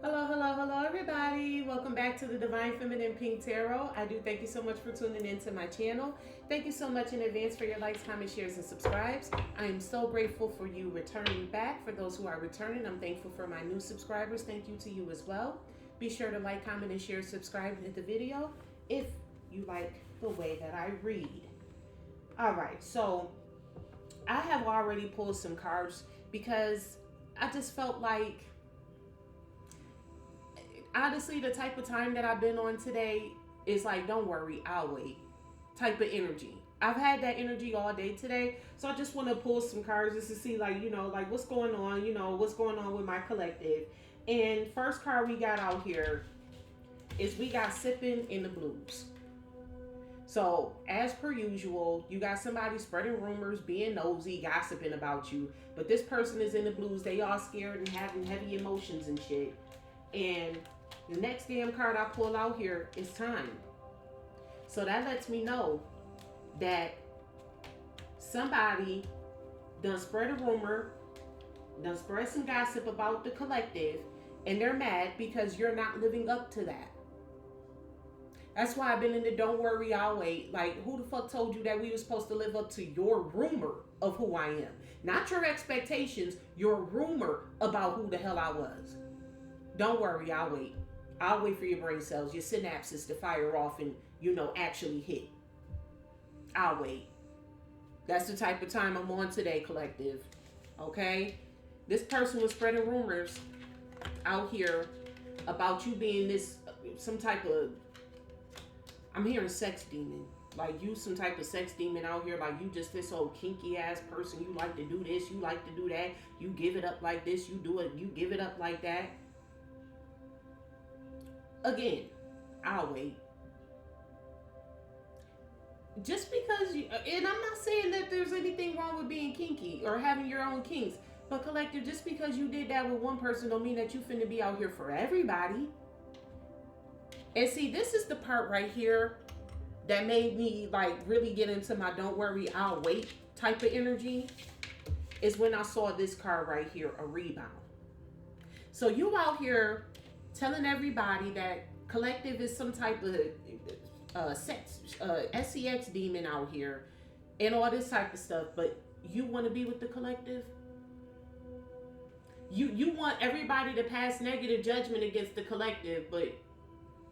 Hello, hello, hello, everybody. Welcome back to the Divine Feminine Pink Tarot. I do thank you so much for tuning into my channel. Thank you so much in advance for your likes, comments, shares, and subscribes. I am so grateful for you returning back. For those who are returning, I'm thankful for my new subscribers. Thank you to you as well. Be sure to like, comment, and share, subscribe to the video if you like the way that I read. All right, so I have already pulled some cards because I just felt like, honestly, the type of time that I've been on today is like, don't worry, I'll wait type of energy. I've had that energy all day today. So I just want to pull some cards just to see, like, like what's going on, what's going on with my collective. And first card we got out here is we got sipping in the blues. So, as per usual, you got somebody spreading rumors, being nosy, gossiping about you. But this person is in the blues. They all scared and having heavy emotions and shit. And the next damn card I pull out here is time. So that lets me know that somebody done spread a rumor, done spread some gossip about the collective, and they're mad because you're not living up to that. That's why I've been in the don't worry, I'll wait. Like, who the fuck told you that we were supposed to live up to your rumor of who I am? Not your expectations, your rumor about who the hell I was. Don't worry, I'll wait. I'll wait for your brain cells, your synapses to fire off and, actually hit. I'll wait. That's the type of time I'm on today, collective. Okay? This person was spreading rumors out here about you being this, some type of, I'm hearing sex demon. Like, you some type of sex demon out here. Like, you just this old kinky ass person. You like to do this, you like to do that. You give it up like this, you do it, you give it up like that. Again, I'll wait. Just because you, and I'm not saying that there's anything wrong with being kinky or having your own kinks, but collective, just because you did that with one person don't mean that you finna be out here for everybody. And see, this is the part right here that made me like really get into my don't worry, I'll wait type of energy, is when I saw this card right here, a rebound. So you out here telling everybody that collective is some type of sex demon out here and all this type of stuff, but you want to be with the collective. You want everybody to pass negative judgment against the collective, but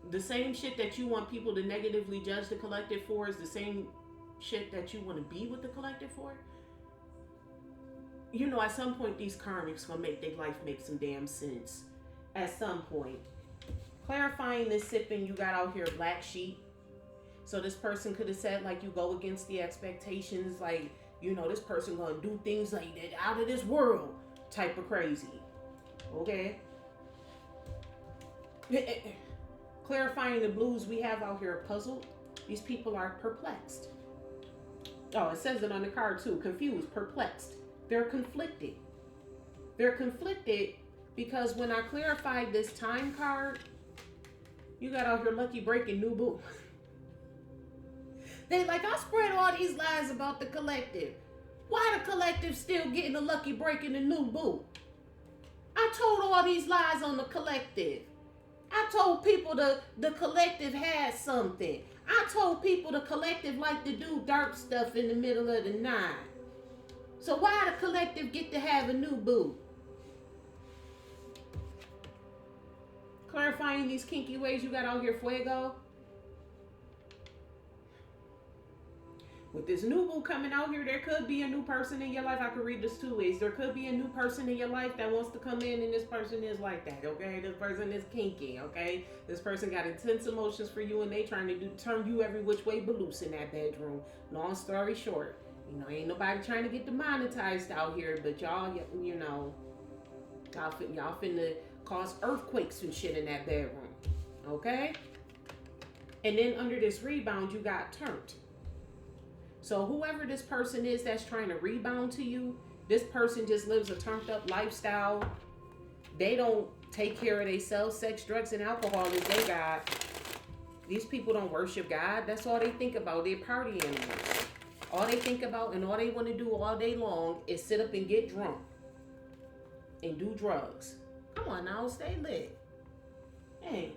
the same shit that you want people to negatively judge the collective for is the same shit that you want to be with the collective for. At some point these karmics gonna make their life make some damn sense. At some point. Clarifying this sipping, you got out here black sheep. So this person could have said, like, you go against the expectations, like, this person gonna do things like that out of this world type of crazy. Okay? Clarifying the blues, we have out here puzzled. These people are perplexed. Oh, it says it on the card too. Confused, perplexed. They're conflicted. They're conflicted because when I clarified this time card, you got out here lucky breaking new boo. They like, I spread all these lies about the collective. Why the collective still getting a lucky break in the new boo? I told all these lies on the collective. I told people the collective had something. I told people the collective like to do dark stuff in the middle of the night. So why the collective get to have a new boo? Clarifying these kinky ways you got out here, fuego. With this new boo coming out here, there could be a new person in your life. I could read this two ways. There could be a new person in your life that wants to come in, and this person is like that, okay? This person is kinky, okay? This person got intense emotions for you, and they trying to turn you every which way but loose in that bedroom. Long story short, ain't nobody trying to get demonetized out here, but y'all finna cause earthquakes and shit in that bedroom, okay? And then under this rebound, you got turned. So whoever this person is that's trying to rebound to you, this person just lives a turned up lifestyle. They don't take care of themselves. Sex, drugs, and alcohol is their God. These people don't worship God. That's all they think about. They're party animals. All they think about and all they want to do all day long is sit up and get drunk and do drugs. Come on now, stay lit. Hey,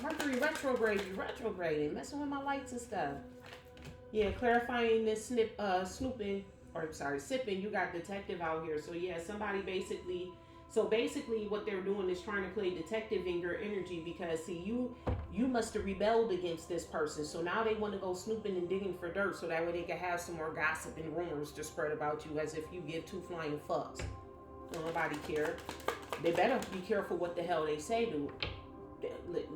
Mercury retrograde, you retrograding, messing with my lights and stuff. Yeah, clarifying this snooping, or sorry, sipping. You got detective out here. So yeah, somebody basically. So basically, what they're doing is trying to play detective in your energy because see, you must have rebelled against this person. So now they want to go snooping and digging for dirt, so that way they can have some more gossip and rumors to spread about you, as if you give two flying fucks. Nobody care. They better be careful what the hell they say, dude.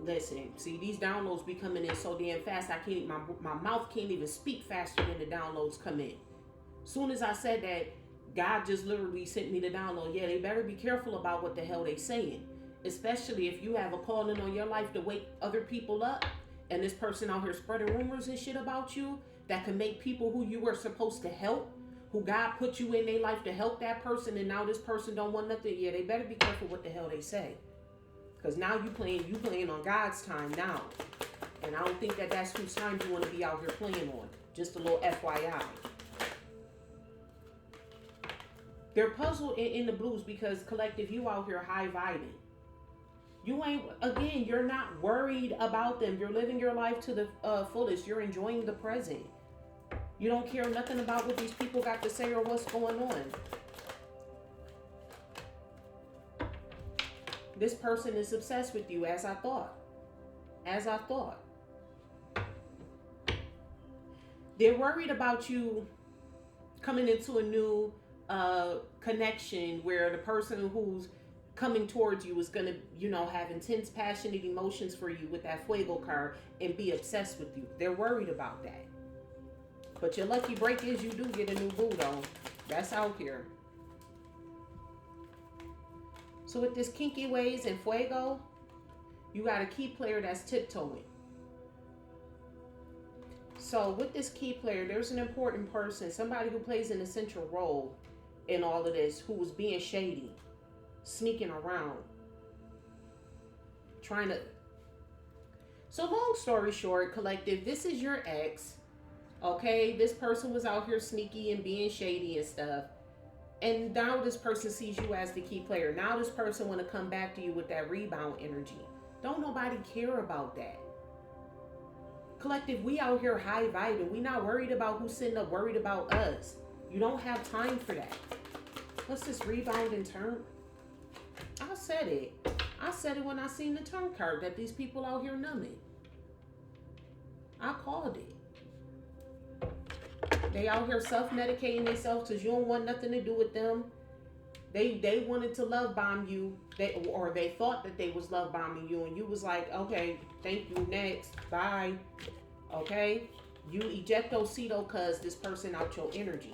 Listen, see, these downloads be coming in so damn fast. I can't. My mouth can't even speak faster than the downloads come in. Soon as I said that, God just literally sent me the download. Yeah, they better be careful about what the hell they saying, especially if you have a calling on your life to wake other people up, and this person out here spreading rumors and shit about you that can make people who you were supposed to help, who God put you in their life to help that person, and now this person don't want nothing. Yeah, they better be careful what the hell they say, because now you playing on God's time now, and I don't think that that's whose time you want to be out here playing on. Just a little FYI. They're puzzled in the blues because collective, you out here high vibing. You ain't, again, you're not worried about them. You're living your life to the fullest. You're enjoying the present. You don't care nothing about what these people got to say or what's going on. This person is obsessed with you, as I thought. As I thought. They're worried about you coming into a new connection where the person who's coming towards you is going to, have intense, passionate emotions for you with that Fuego card and be obsessed with you. They're worried about that. But your lucky break is you do get a new boo, though. That's out here. So with this kinky ways and Fuego, you got a key player that's tiptoeing. So with this key player, there's an important person, somebody who plays an essential role in all of this, who was being shady, sneaking around, trying to. So long story short, collective, this is your ex. Okay, this person was out here sneaky and being shady and stuff. And now this person sees you as the key player. Now this person want to come back to you with that rebound energy. Don't nobody care about that. Collective, we out here high vibing. We not worried about who's sitting up worried about us. You don't have time for that. What's this rebound and turn? I said it. I said it when I seen the turn card that these people out here numbing. I called it. They out here self-medicating themselves because you don't want nothing to do with them. They wanted to love bomb you. They thought that they was love bombing you, and you was like, okay, thank you, next, bye. Okay? You ejectocito cuz this person out your energy.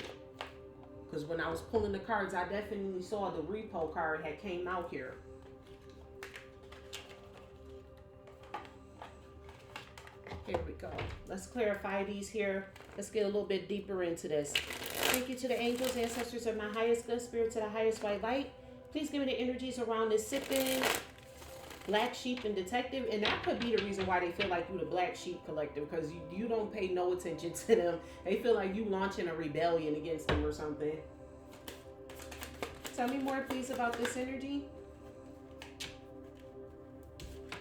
Because when I was pulling the cards, I definitely saw the repo card had came out here. Here we go. Let's clarify these here. Let's get a little bit deeper into this. Thank you to the angels, ancestors of my highest good, spirit to the highest white light. Please give me the energies around this sipping, black sheep, and detective. And that could be the reason why they feel like you the black sheep collective, because you don't pay no attention to them. They feel like you launching a rebellion against them or something. Tell me more, please, about this energy.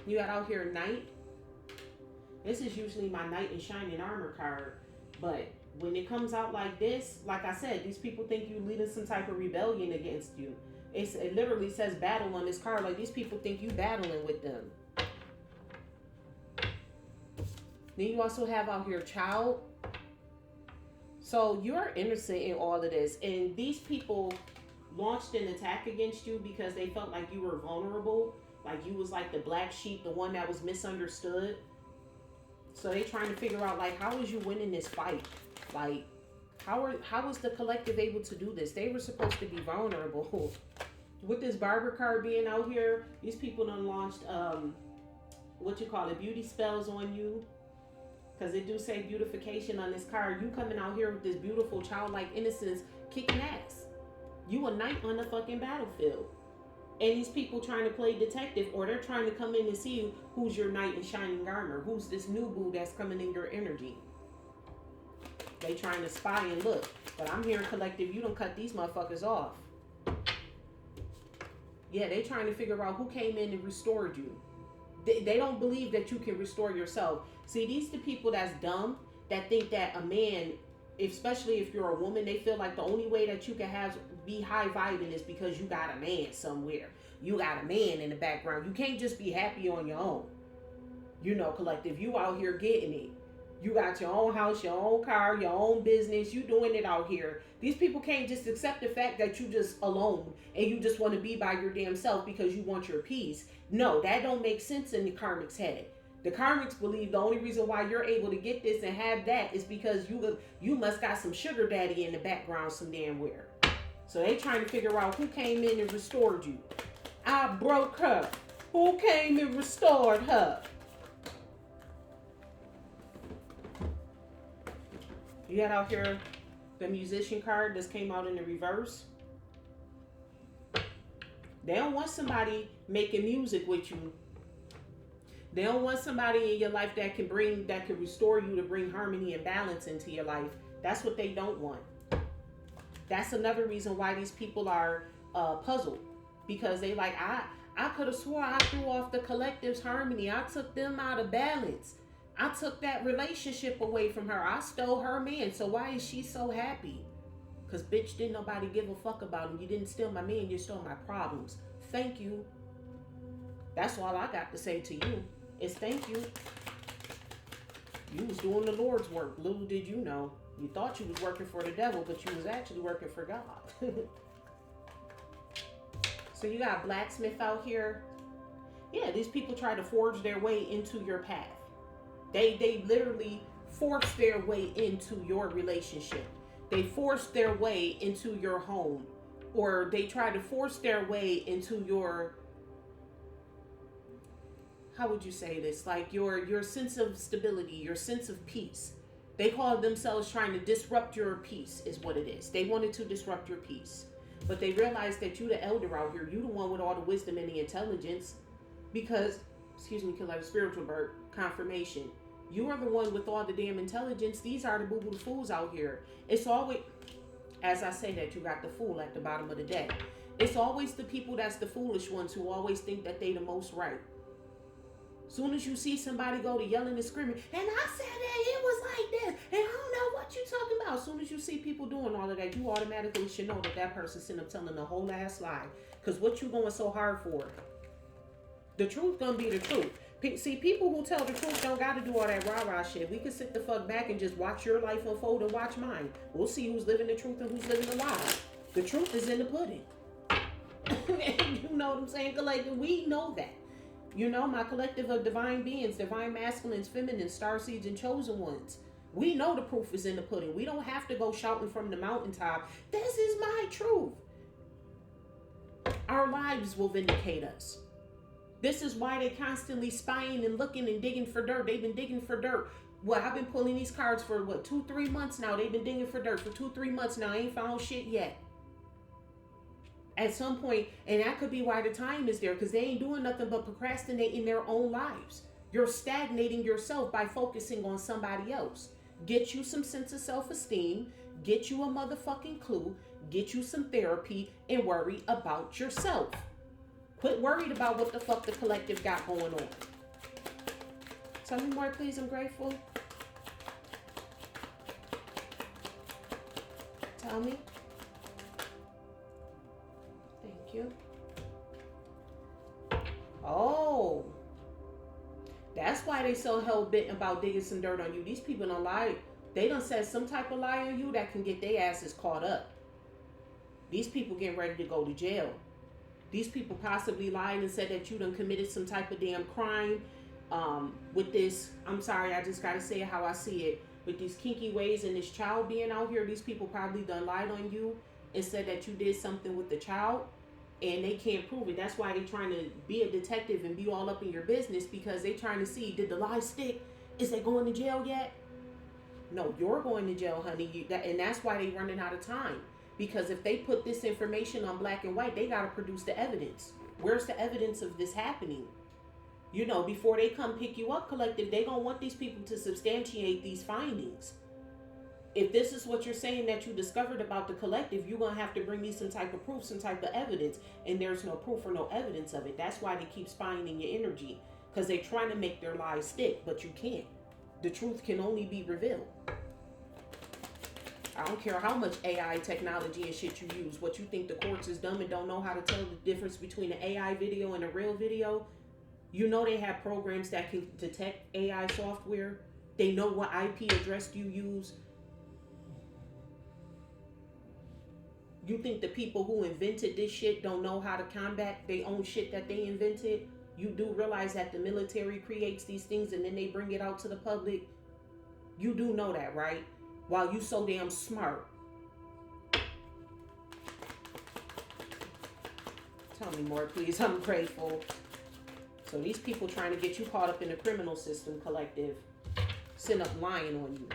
You got out here night. This is usually my knight in shining armor card. But when it comes out like this, like I said, these people think you leading some type of rebellion against you. It literally says battle on this card. Like these people think you battling with them. Then you also have out here child. So you're innocent in all of this. And these people launched an attack against you because they felt like you were vulnerable. Like you was like the black sheep, the one that was misunderstood. So they trying to figure out, like, how is you winning this fight? Like, how was the collective able to do this? They were supposed to be vulnerable. With this barber card being out here, these people done launched, beauty spells on you. Because they do say beautification on this card. You coming out here with this beautiful childlike innocence kicking ass. You a knight on the fucking battlefield. And these people trying to play detective, or they're trying to come in and see who's your knight in shining armor. Who's this new boo that's coming in your energy. They trying to spy and look. But I'm here, collective, you don't cut these motherfuckers off. Yeah, they trying to figure out who came in and restored you. They don't believe that you can restore yourself. See, these the people that's dumb, that think that a man, especially if you're a woman, they feel like the only way that you can be high vibing is because you got a man somewhere. You got a man in the background. You can't just be happy on your own. Collective, you out here getting it. You got your own house, your own car, your own business. You doing it out here. These people can't just accept the fact that you just alone and you just want to be by your damn self because you want your peace. No, that don't make sense in the karmic's head. The karmics believe the only reason why you're able to get this and have that is because you must got some sugar daddy in the background some damn where. So they trying to figure out who came in and restored you. I broke her. Who came and restored her? You got out here the musician card that's came out in the reverse. They don't want somebody making music with you. They don't want somebody in your life that can restore you, to bring harmony and balance into your life. That's what they don't want. That's another reason why these people are puzzled, because they like, I could have swore I threw off the collective's harmony. I took them out of balance. I took that relationship away from her. I stole her man. So why is she so happy? Because, bitch, didn't nobody give a fuck about him. You didn't steal my man. You stole my problems. Thank you. That's all I got to say to you is thank you. You was doing the Lord's work. Little did you know. You thought you was working for the devil, but you was actually working for God. So you got blacksmith out here. Yeah, these people try to forge their way into your path. They literally force their way into your relationship. They force their way into your home, or they try to force their way into your, how would you say this? Like your sense of stability, your sense of peace. They call themselves trying to disrupt your peace is what it is. They wanted to disrupt your peace. But they realized that you the elder out here. You the one with all the wisdom and the intelligence. Because, excuse me, like a spiritual bird, confirmation. You are the one with all the damn intelligence. These are the boo-boo fools out here. It's always, as I say that, you got the fool at the bottom of the deck. It's always the people that's the foolish ones who always think that they the most right. Soon as you see somebody go to yelling and screaming, and I said that it was like this, and I don't know what you talking about. As soon as you see people doing all of that, you automatically should know that that person's sitting up telling the whole ass lie. Because what you going so hard for? The truth gonna be the truth. See, people who tell the truth don't got to do all that rah-rah shit. We can sit the fuck back and just watch your life unfold and watch mine. We'll see who's living the truth and who's living the lie. The truth is in the pudding. You know what I'm saying? Collective, we know that. You know, my collective of divine beings, divine masculines, feminines, starseeds, and chosen ones. We know the proof is in the pudding. We don't have to go shouting from the mountaintop, this is my truth. Our lives will vindicate us. This is why they constantly spying and looking and digging for dirt. They've been digging for dirt. Well, I've been pulling these cards for 2-3 months now. They've been digging for dirt for 2-3 months now. I ain't found shit yet. At some point, and that could be why the time is there, because they ain't doing nothing but procrastinating their own lives. You're stagnating yourself by focusing on somebody else. Get you some sense of self-esteem. Get you a motherfucking clue. Get you some therapy and worry about yourself. Quit worried about what the fuck the collective got going on. Tell me more, please. I'm grateful. Tell me. Thank you. Oh. That's why they so hell-bent about digging some dirt on you. These people don't lie. They done said some type of lie on you that can get their asses caught up. These people getting ready to go to jail. These people possibly lied and said that you done committed some type of damn crime with this. I'm sorry, I just got to say it how I see it. With these kinky ways and this child being out here, these people probably done lied on you and said that you did something with the child, and they can't prove it. That's why they trying to be a detective and be all up in your business, because they trying to see, did the lie stick? Is they going to jail yet? No, you're going to jail, honey. And that's why they running out of time. Because if they put this information on black and white, they got to produce the evidence. Where's the evidence of this happening? You know, before they come pick you up, collective, they going to want these people to substantiate these findings. If this is what you're saying that you discovered about the collective, you're going to have to bring me some type of proof, some type of evidence. And there's no proof or no evidence of it. That's why they keep spying in your energy. because they're trying to make their lies stick, but you can't. The truth can only be revealed. I don't care how much AI technology and shit you use. What you think the courts is dumb and don't know how to tell the difference between an AI video and a real video? You know they have programs that can detect AI software. They know what IP address you use. You think the people who invented this shit don't know how to combat their own shit that they invented? You do realize that the military creates these things and then they bring it out to the public? You do know that, right? While you so damn smart. Tell me more, please. I'm grateful. So these people trying to get you caught up in the criminal system, collective, sitting up lying on you.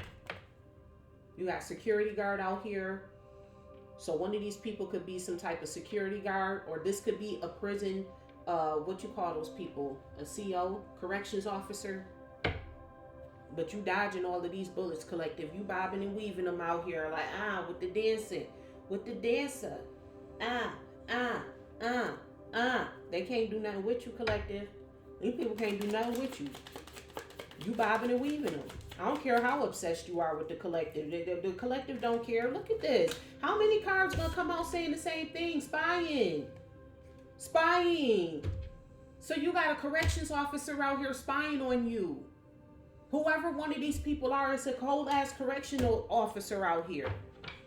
You got security guard out here. So one of these people could be some type of security guard, or this could be a prison, what you call those people? A CO, corrections officer. But you dodging all of these bullets, collective. You bobbing and weaving them out here like, with the dancing. With the dancer. They can't do nothing with you, collective. These people can't do nothing with you. You bobbing and weaving them. I don't care how obsessed you are with the collective. The collective don't care. Look at this. How many cards gonna come out saying the same thing? Spying. Spying. So you got a corrections officer out here spying on you. Whoever one of these people are, it's a cold ass correctional officer out here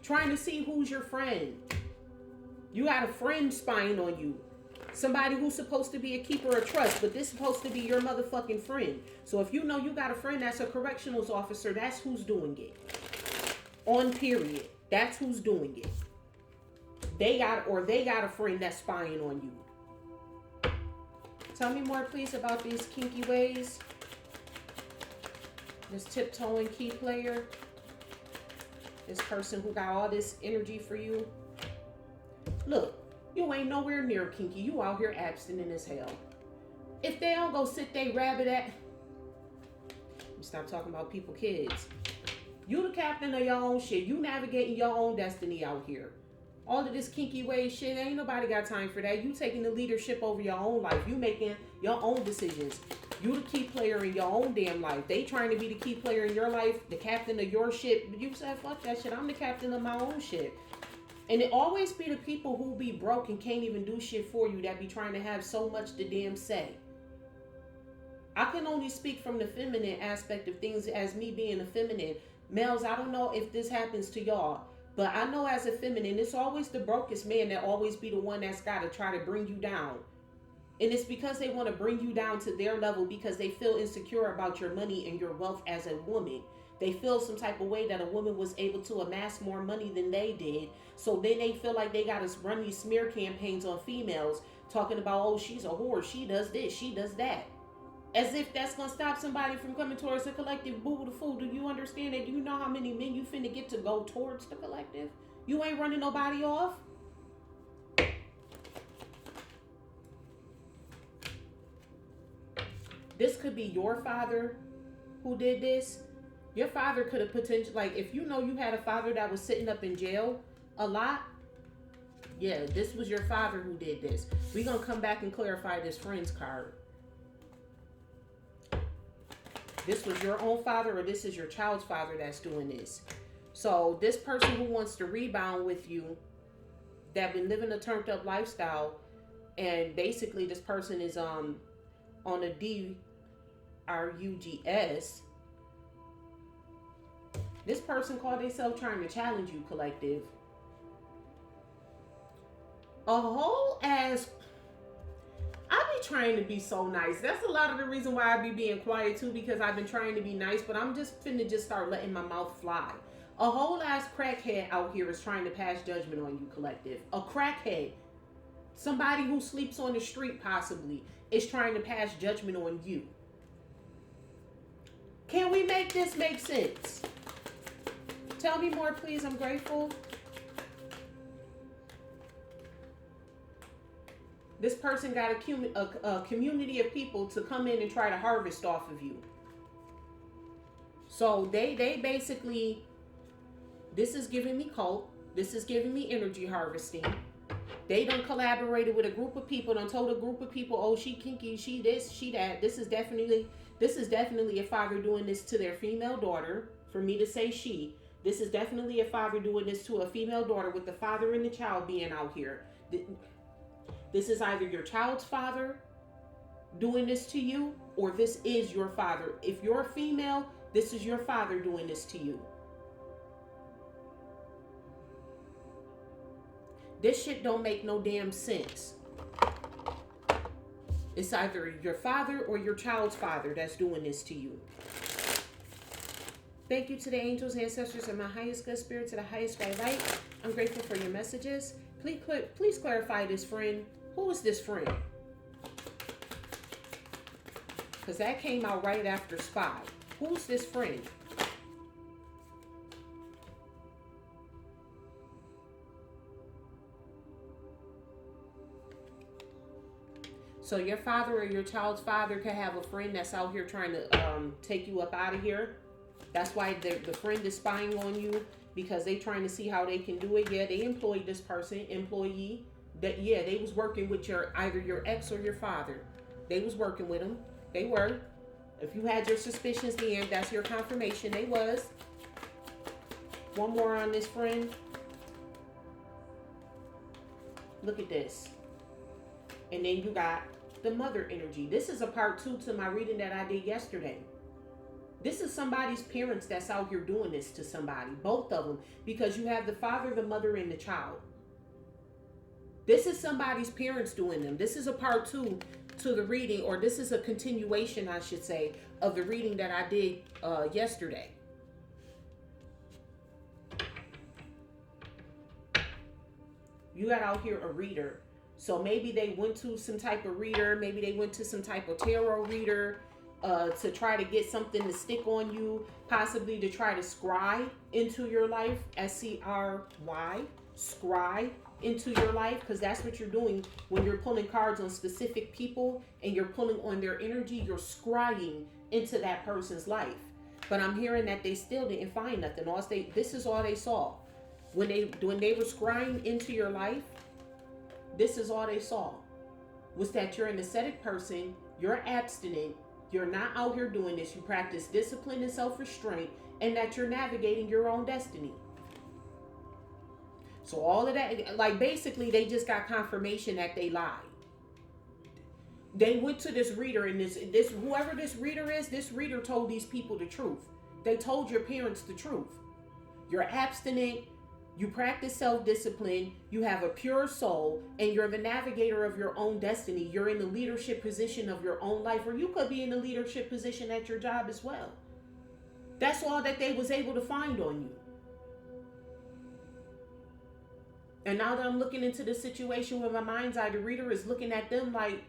trying to see who's your friend. You got a friend spying on you. Somebody who's supposed to be a keeper of trust, but this is supposed to be your motherfucking friend. So if you know you got a friend that's a correctional officer, that's who's doing it. On period. That's who's doing it. They got a friend that's spying on you. Tell me more, please, about these kinky ways. This tiptoeing key player. This person who got all this energy for you. Look. You ain't nowhere near kinky. You out here abstinent as hell. If they don't go sit they rabbit at... Stop talking about people, kids. You the captain of your own shit. You navigating your own destiny out here. All of this kinky way shit, ain't nobody got time for that. You taking the leadership over your own life. You making your own decisions. You the key player in your own damn life. They trying to be the key player in your life, the captain of your shit. But you said, fuck that shit. I'm the captain of my own shit. And it always be the people who be broke and can't even do shit for you that be trying to have so much to damn say. I can only speak from the feminine aspect of things as me being a feminine. Males, I don't know if this happens to y'all, but I know as a feminine, it's always the brokest man that always be the one that's got to try to bring you down. And it's because they want to bring you down to their level because they feel insecure about your money and your wealth as a woman. They feel some type of way that a woman was able to amass more money than they did. So then they feel like they got to run these smear campaigns on females talking about, oh, she's a whore. She does this. She does that. As if that's going to stop somebody from coming towards the collective. Boo the fool. Do you understand that? Do you know how many men you finna get to go towards the collective? You ain't running nobody off. This could be your father who did this. Your father could have potentially, like, if you know you had a father that was sitting up in jail a lot, yeah, this was your father who did this. We're going to come back and clarify this friend's card. This was your own father or this is your child's father that's doing this. So this person who wants to rebound with you, that been living a turned up lifestyle, and basically this person is on a DRUGS. This person called themselves trying to challenge you, collective. A whole ass... I be trying to be so nice. That's a lot of the reason why I be being quiet too, because I've been trying to be nice, but I'm just finna just start letting my mouth fly. A whole ass crackhead out here is trying to pass judgment on you, collective. A crackhead. Somebody who sleeps on the street possibly is trying to pass judgment on you. Can we make this make sense? Tell me more, please. I'm grateful. This person got a community of people to come in and try to harvest off of you. So they basically, this is giving me cult. This is giving me energy harvesting. They done collaborated with a group of people, done told a group of people, oh, she kinky, she this, she that. This is definitely a father doing this to their female daughter. For me to say she. This is definitely a father doing this to a female daughter, with the father and the child being out here. This is either your child's father doing this to you, or this is your father. If you're a female, this is your father doing this to you. This shit don't make no damn sense. It's either your father or your child's father that's doing this to you. Thank you to the angels, ancestors, and my highest good spirit, to the highest white light. I'm grateful for your messages. Please clarify this friend. Who is this friend? Because that came out right after spy. Who's this friend? So your father or your child's father could have a friend that's out here trying to take you up out of here. That's why the friend is spying on you, because they trying to see how they can do it. Yeah, they employed this person, employee. That yeah, they was working with either your ex or your father. They was working with them. They were. If you had your suspicions, then that's your confirmation. They was. One more on this friend. Look at this. And then you got the mother energy. This is a part 2 to my reading that I did yesterday. This is somebody's parents that's out here doing this to somebody. Both of them. Because you have the father, the mother, and the child. This is somebody's parents doing them. This is a part 2 to the reading, or this is a continuation, I should say, of the reading that I did yesterday. You got out here a reader. So maybe they went to some type of reader. Maybe they went to some type of tarot reader to try to get something to stick on you. Possibly to try to scry into your life. S-C-R-Y. Scry into your life. Because that's what you're doing when you're pulling cards on specific people. And you're pulling on their energy. You're scrying into that person's life. But I'm hearing that they still didn't find nothing. This is all they saw. When they were scrying into your life, this is all they saw, was that you're an ascetic person, you're abstinent, you're not out here doing this, you practice discipline and self-restraint, and that you're navigating your own destiny. So all of that, like basically they just got confirmation that they lied. They went to this reader, and this whoever this reader is, this reader told these people the truth. They told your parents the truth. You're abstinent, you practice self-discipline, you have a pure soul, and you're the navigator of your own destiny. You're in the leadership position of your own life, or you could be in the leadership position at your job as well. That's all that they was able to find on you. And now that I'm looking into the situation with my mind's eye, the reader is looking at them like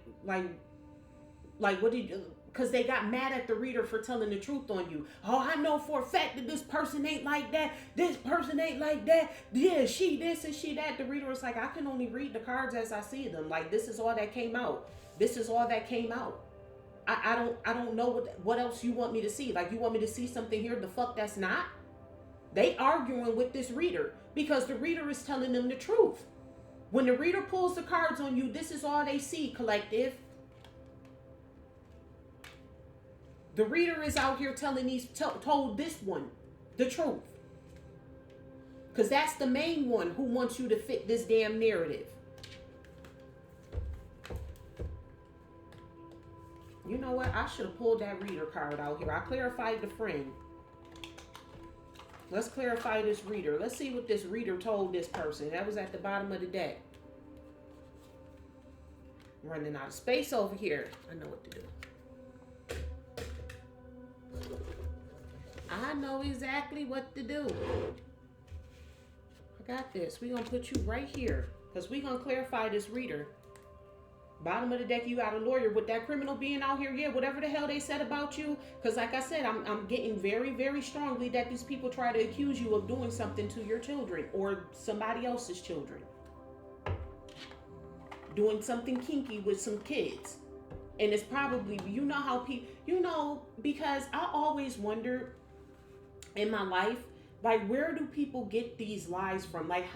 what did you... Because they got mad at the reader for telling the truth on you. Oh, I know for a fact that this person ain't like that. This person ain't like that. Yeah, she this and she that. The reader was like, I can only read the cards as I see them. Like, this is all that came out. This is all that came out. I don't know what else you want me to see. Like, you want me to see something here the fuck that's not? They arguing with this reader because the reader is telling them the truth. When the reader pulls the cards on you, this is all they see, collective. The reader is out here telling told this one the truth. Because that's the main one who wants you to fit this damn narrative. You know what? I should have pulled that reader card out here. I clarified the friend. Let's clarify this reader. Let's see what this reader told this person. That was at the bottom of the deck. I'm running out of space over here. I know what to do. I know exactly what to do. I got this. We're going to put you right here. Because we're going to clarify this reader. Bottom of the deck, you got a lawyer. With that criminal being out here, yeah, whatever the hell they said about you. Because like I said, I'm getting very, very strongly that these people try to accuse you of doing something to your children. Or somebody else's children. Doing something kinky with some kids. And it's probably, you know how people, because I always wonder in my life, like, where do people get these lies from? Like,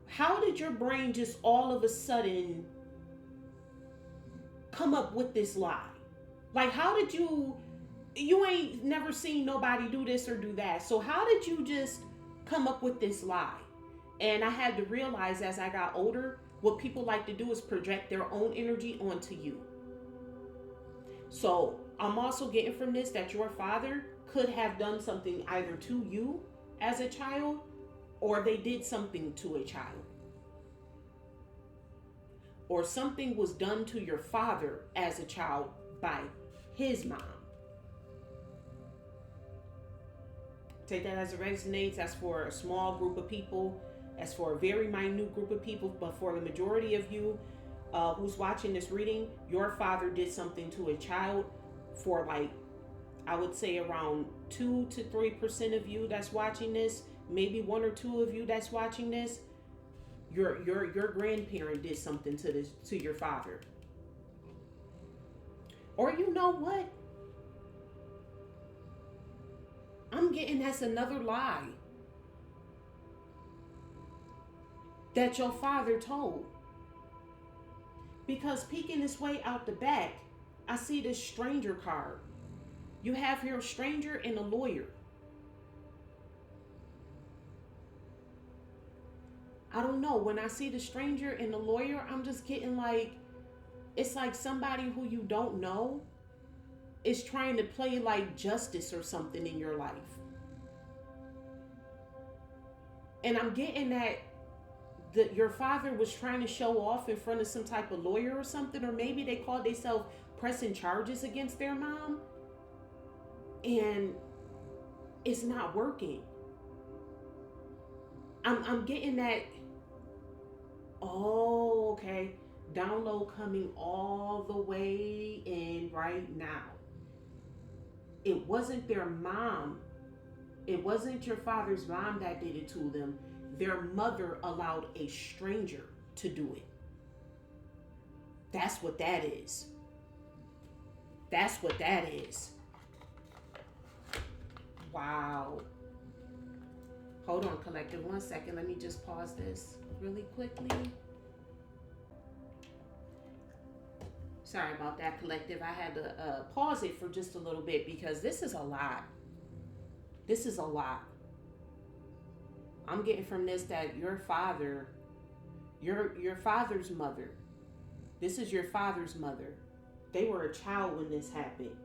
How did your brain just all of a sudden come up with this lie? Like, how did you ain't never seen nobody do this or do that. So how did you just come up with this lie? And I had to realize as I got older, what people like to do is project their own energy onto you. So I'm also getting from this that your father could have done something either to you as a child, or they did something to a child. Or something was done to your father as a child by his mom. Take that as it resonates. That's for a small group of people. That's for a very minute group of people. But for the majority of you who's watching this reading, your father did something to a child. For like, I would say around 2 to 3% of you that's watching this, maybe 1 or 2 of you that's watching this, your grandparent did something to your father. Or you know what? I'm getting that's another lie that your father told. Because peeking this way out the back, I see this stranger card. You have here a stranger and a lawyer. I don't know. When I see the stranger and the lawyer, I'm just getting like, it's like somebody who you don't know is trying to play like justice or something in your life. And I'm getting that your father was trying to show off in front of some type of lawyer or something, or maybe they called themselves pressing charges against their mom, and it's not working. I'm getting that. Oh, okay. Download coming all the way in right now. It wasn't their mom. It wasn't your father's mom that did it to them. Their mother allowed a stranger to do it. That's what that is. That's what that is. Wow. Hold on, collective. 1 second. Let me just pause this really quickly. Sorry about that, collective. I had to pause it for just a little bit because this is a lot. This is a lot. I'm getting from this that your father, your father's mother, this is your father's mother. They were a child when this happened.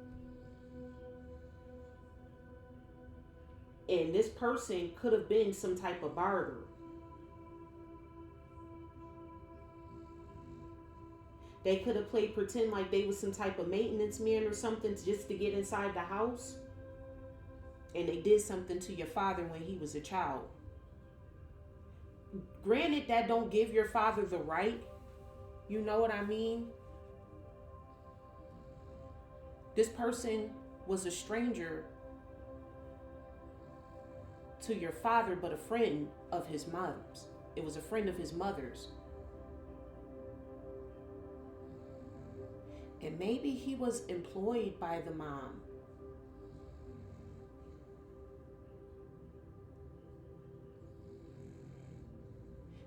And this person could have been some type of barber. They could have played pretend like they was some type of maintenance man or something just to get inside the house. And they did something to your father when he was a child. Granted, that don't give your father the right. You know what I mean? This person was a stranger to your father, but a friend of his mom's. It was a friend of his mother's. And maybe he was employed by the mom.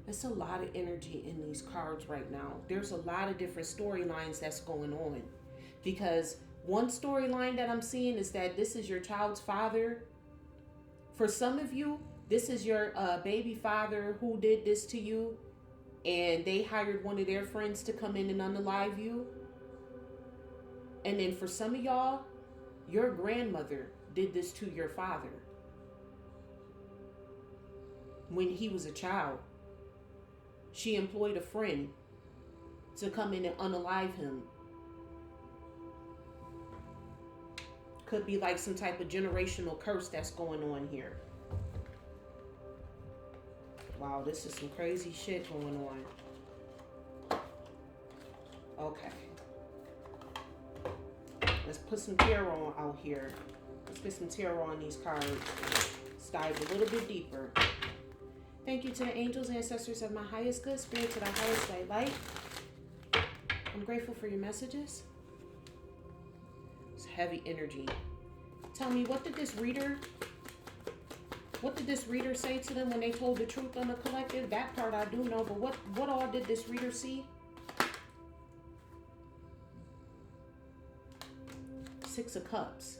There's a lot of energy in these cards right now. There's a lot of different storylines that's going on. Because one storyline that I'm seeing is that this is your child's father. For some of you, this is your baby father who did this to you. And they hired one of their friends to come in and unalive you. And then for some of y'all, your grandmother did this to your father when he was a child. She employed a friend to come in and unalive him. Could be like some type of generational curse that's going on here. Wow, this is some crazy shit going on. Okay. Let's put some tarot out here. Let's get some tarot on these cards. Let's dive a little bit deeper. Thank you to the angels, ancestors of my highest good, spirit to the highest light. I'm grateful for your messages. It's heavy energy. Tell me, what did this reader What did this reader say to them when they told the truth on the collective? That part I do know, but what all did this reader see? Six of Cups.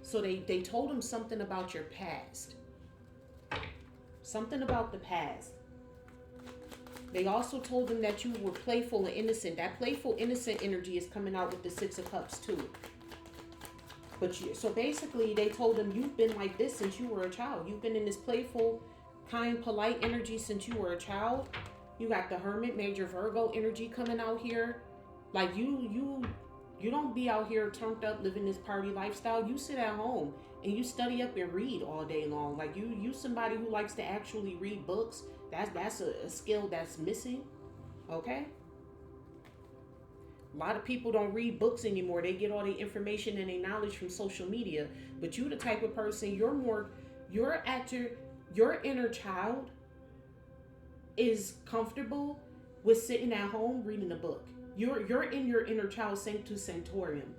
So they told him something about your past. Something about the past. They also told him that you were playful and innocent. That playful, innocent energy is coming out with the Six of Cups too. So basically, they told him you've been like this since you were a child. You've been in this playful, kind, polite energy since you were a child. You got the Hermit, Major Virgo energy coming out here. Like you don't be out here turned up living this party lifestyle. You sit at home and you study up and read all day long. Like you somebody who likes to actually read books. That's a skill that's missing. Okay? A lot of people don't read books anymore. They get all the information and their knowledge from social media. But you the type of person, your inner child is comfortable with sitting at home reading a book. You're in your inner child sanctus sanctorum.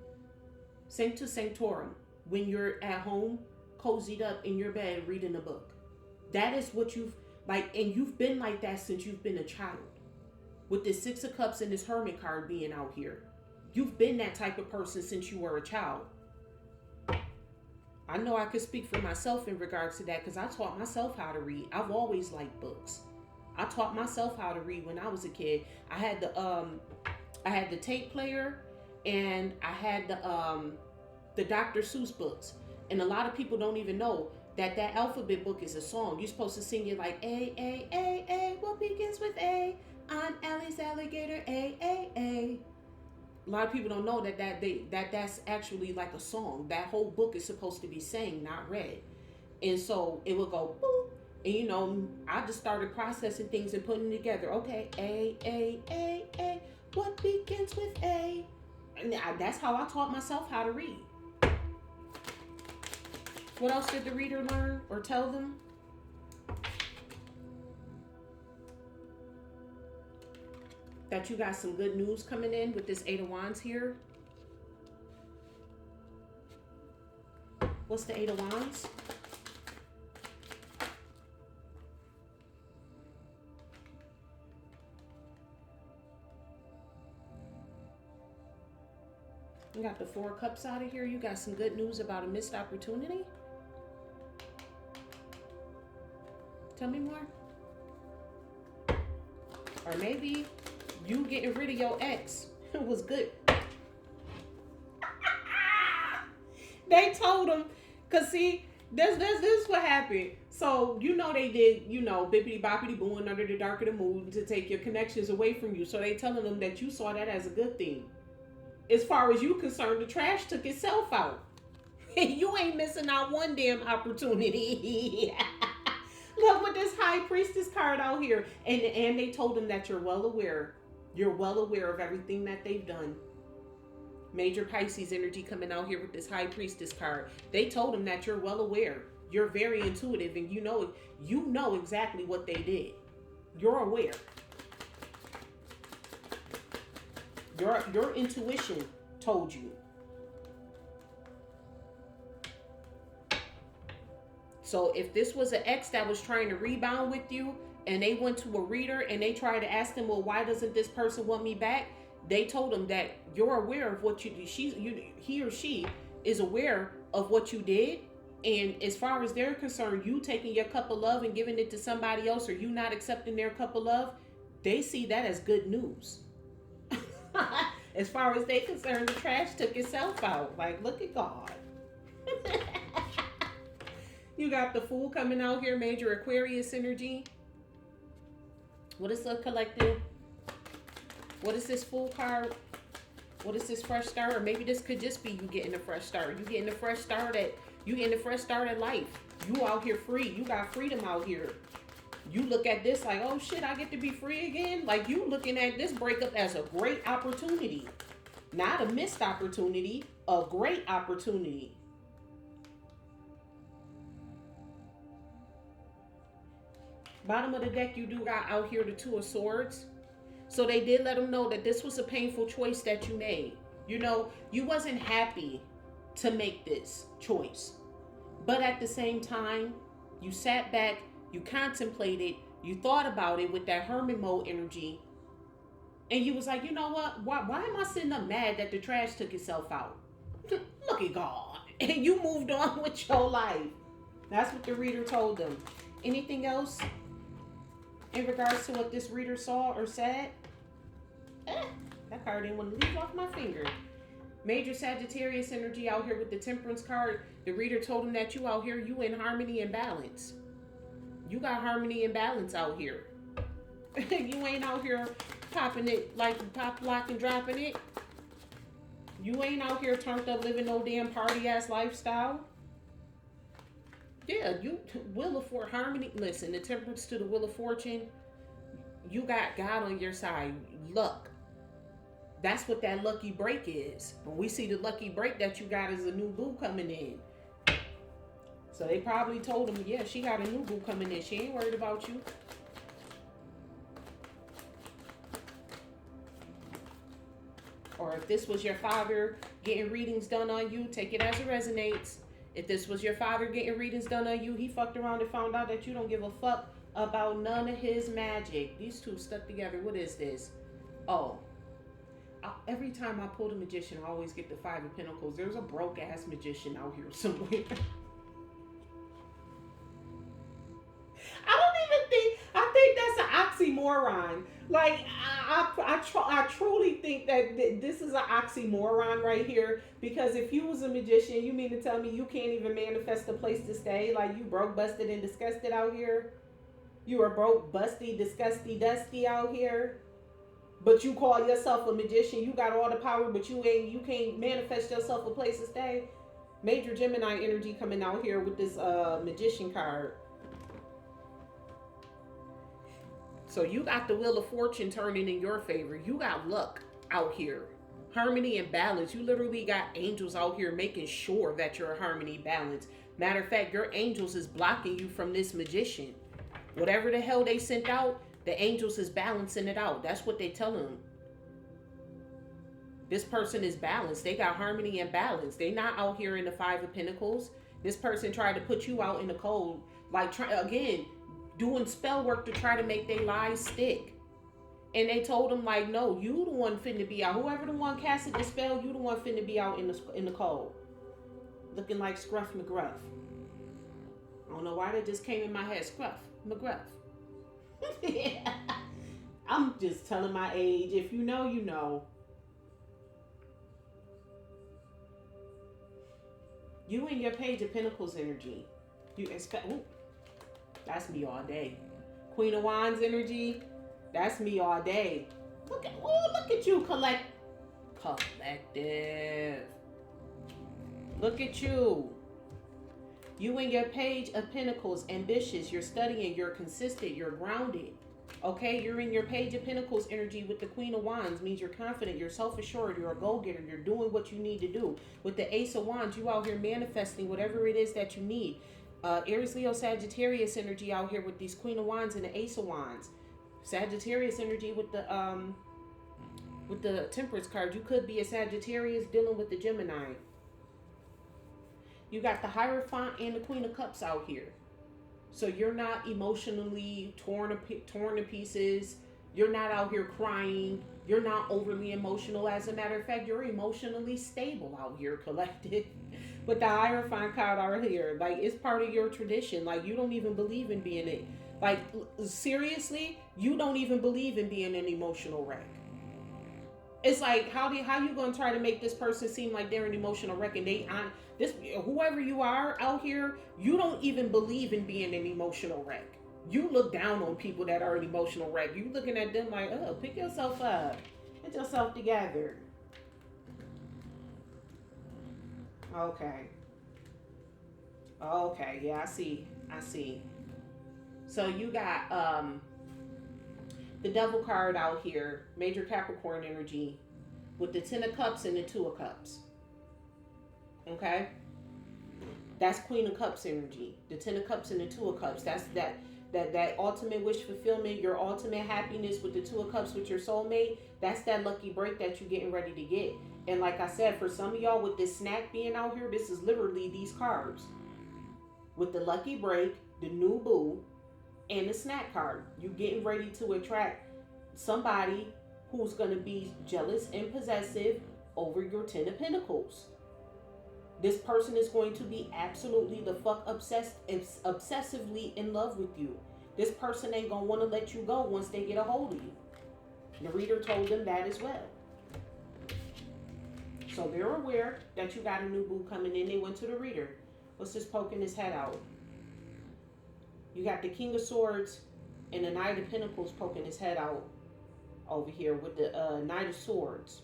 Sanctus sanctorum. When you're at home, cozied up in your bed reading a book. That is what you've like, and you've been like that since you've been a child. With this Six of Cups and this Hermit card being out here. You've been that type of person since you were a child. I know I could speak for myself in regards to that because I taught myself how to read. I've always liked books. I taught myself how to read when I was a kid. I had the tape player and I had the Dr. Seuss books. And a lot of people don't even know that alphabet book is a song. You're supposed to sing it like A, what begins with A? I'm Alice Alligator, A. A lot of people don't know that's actually like a song. That whole book is supposed to be sang, not read. And so it would go boop. And I just started processing things and putting it together. Okay, A. What begins with A? And that's how I taught myself how to read. What else did the reader learn or tell them? That you got some good news coming in with this Eight of Wands here. What's the Eight of Wands? You got the Four of Cups out of here. You got some good news about a missed opportunity. Tell me more. Or maybe you getting rid of your ex was good. They told him, cause see, this is what happened. So they did, bippity boppity booing under the dark of the moon to take your connections away from you. So they telling them that you saw that as a good thing. As far as you concerned, the trash took itself out. You ain't missing out one damn opportunity. Look with this High Priestess card out here. And they told him that you're well aware. You're well aware of everything that they've done. Major Pisces energy coming out here with this High Priestess card. They told him that you're well aware. You're very intuitive and you know exactly what they did. You're aware. Your intuition told you. So if this was an ex that was trying to rebound with you and they went to a reader and they tried to ask them, well, why doesn't this person want me back? They told them that you're aware of what you do. He or she is aware of what you did. And as far as they're concerned, you taking your cup of love and giving it to somebody else or you not accepting their cup of love, they see that as good news. As far as they're concerned, the trash took itself out. Like, look at God. You got the Fool coming out here, Major Aquarius energy. What is the collective? What is this Fool card? What is this fresh start? Or maybe this could just be you getting a fresh start. You getting a fresh start at life. You out here free. You got freedom out here. You look at this like, oh shit, I get to be free again. Like you looking at this breakup as a great opportunity. Not a missed opportunity, a great opportunity. Bottom of the deck, you do got out here the Two of Swords. So they did let them know that this was a painful choice that you made. You wasn't happy to make this choice. But at the same time, you sat back, you contemplated, you thought about it with that hermit mode energy, and you was like, you know what? Why am I sitting up mad that the trash took itself out? Look at God. And you moved on with your life. That's what the reader told them. Anything else in regards to what this reader saw or said? That card didn't want to leave off my finger. Major Sagittarius energy out here with the Temperance card. The reader told him that you out here, you in harmony and balance. You got harmony and balance out here. You ain't out here popping it like pop, lock, and dropping it. You ain't out here turned up living no damn party ass lifestyle. Yeah, you Wheel of Fortune harmony. Listen, the Temperance to the Wheel of Fortune. You got God on your side. Luck. That's what that lucky break is. When we see the lucky break that you got is a new boo coming in. So they probably told him, yeah, she got a new boo coming in. She ain't worried about you. Or if this was your father getting readings done on you, take it as it resonates. If this was your father getting readings done on you, he fucked around and found out that you don't give a fuck about none of his magic. These two stuck together. What is this? Oh. Every time I pull the Magician, I always get the Five of Pentacles. There's a broke-ass magician out here somewhere. I think that's an oxymoron. Like, I truly think that this is an oxymoron right here. Because if you was a magician, you mean to tell me you can't even manifest a place to stay? Like, you broke, busted, and disgusted out here? You are broke, busty, disgusty, dusty out here? But you call yourself a magician. You got all the power, but you can't manifest yourself a place to stay. Major Gemini energy coming out here with this magician card. So you got the Wheel of Fortune turning in your favor. You got luck out here. Harmony and balance. You literally got angels out here making sure that you're harmony, balance. Matter of fact, your angels is blocking you from this magician. Whatever the hell they sent out, the angels is balancing it out. That's what they tell them. This person is balanced. They got harmony and balance. They not out here in the Five of Pentacles. This person tried to put you out in the cold. Like, again, doing spell work to try to make their lies stick. And they told them, like, no, you the one finna be out. Whoever the one casted the spell, you the one finna be out in the cold. Looking like Scruff McGruff. I don't know why that just came in my head. Scruff McGruff. I'm just telling my age. If you know, you know. You and your Page of Pentacles energy. You expect. Ooh, that's me all day. Queen of Wands energy. That's me all day. Look at you, collective. Look at you. You and your Page of Pentacles, ambitious. You're studying. You're consistent. You're grounded. Okay, you're in your Page of Pentacles energy with the Queen of Wands. Means you're confident. You're self-assured. You're a go-getter. You're doing what you need to do. With the Ace of Wands, you out here manifesting whatever it is that you need. Aries, Leo, Sagittarius energy out here with these Queen of Wands and the Ace of Wands. Sagittarius energy with the Temperance card. You could be a Sagittarius dealing with the Gemini. You got the Hierophant and the Queen of Cups out here. So you're not emotionally torn to pieces. You're not out here crying. You're not overly emotional. As a matter of fact, you're emotionally stable out here, collected. With the Hierophant card out here. Like, it's part of your tradition. Like, you don't even believe in being it. Like, seriously, you don't even believe in being an emotional wreck. It's like, how you gonna try to make this person seem like they're an emotional wreck, and whoever you are out here, you don't even believe in being an emotional wreck. You look down on people that are an emotional wreck. You looking at them like, oh, pick yourself up, get yourself together. Okay, yeah, I see. So you got the Devil card out here, Major Capricorn energy, with the Ten of Cups and the Two of Cups. Okay? That's Queen of Cups energy. The Ten of Cups and the Two of Cups. That's that ultimate wish fulfillment, your ultimate happiness with the Two of Cups with your soulmate. That's that lucky break that you're getting ready to get. And like I said, for some of y'all with this snack being out here, this is literally these cards. with the lucky break, the new boo, and the snack card. You getting ready to attract somebody who's going to be jealous and possessive over your 10 of Pentacles. This person is going to be absolutely the fuck obsessively in love with you. This person ain't going to want to let you go once they get a hold of you. The reader told them that as well. So they're aware that you got a new boo coming in. They went to the reader. What's this poking his head out? You got the King of Swords and the Knight of Pentacles poking his head out over here with the Knight of Swords.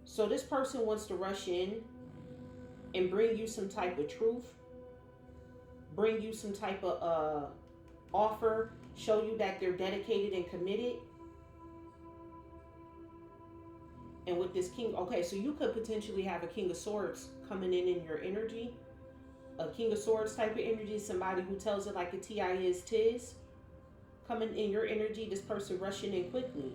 So this person wants to rush in and bring you some type of truth, bring you some type of offer, show you that they're dedicated and committed. And with this king, okay, so you could potentially have a King of Swords coming in your energy. A King of Swords type of energy, somebody who tells it like a T.I. is tis. Coming in your energy, this person rushing in quickly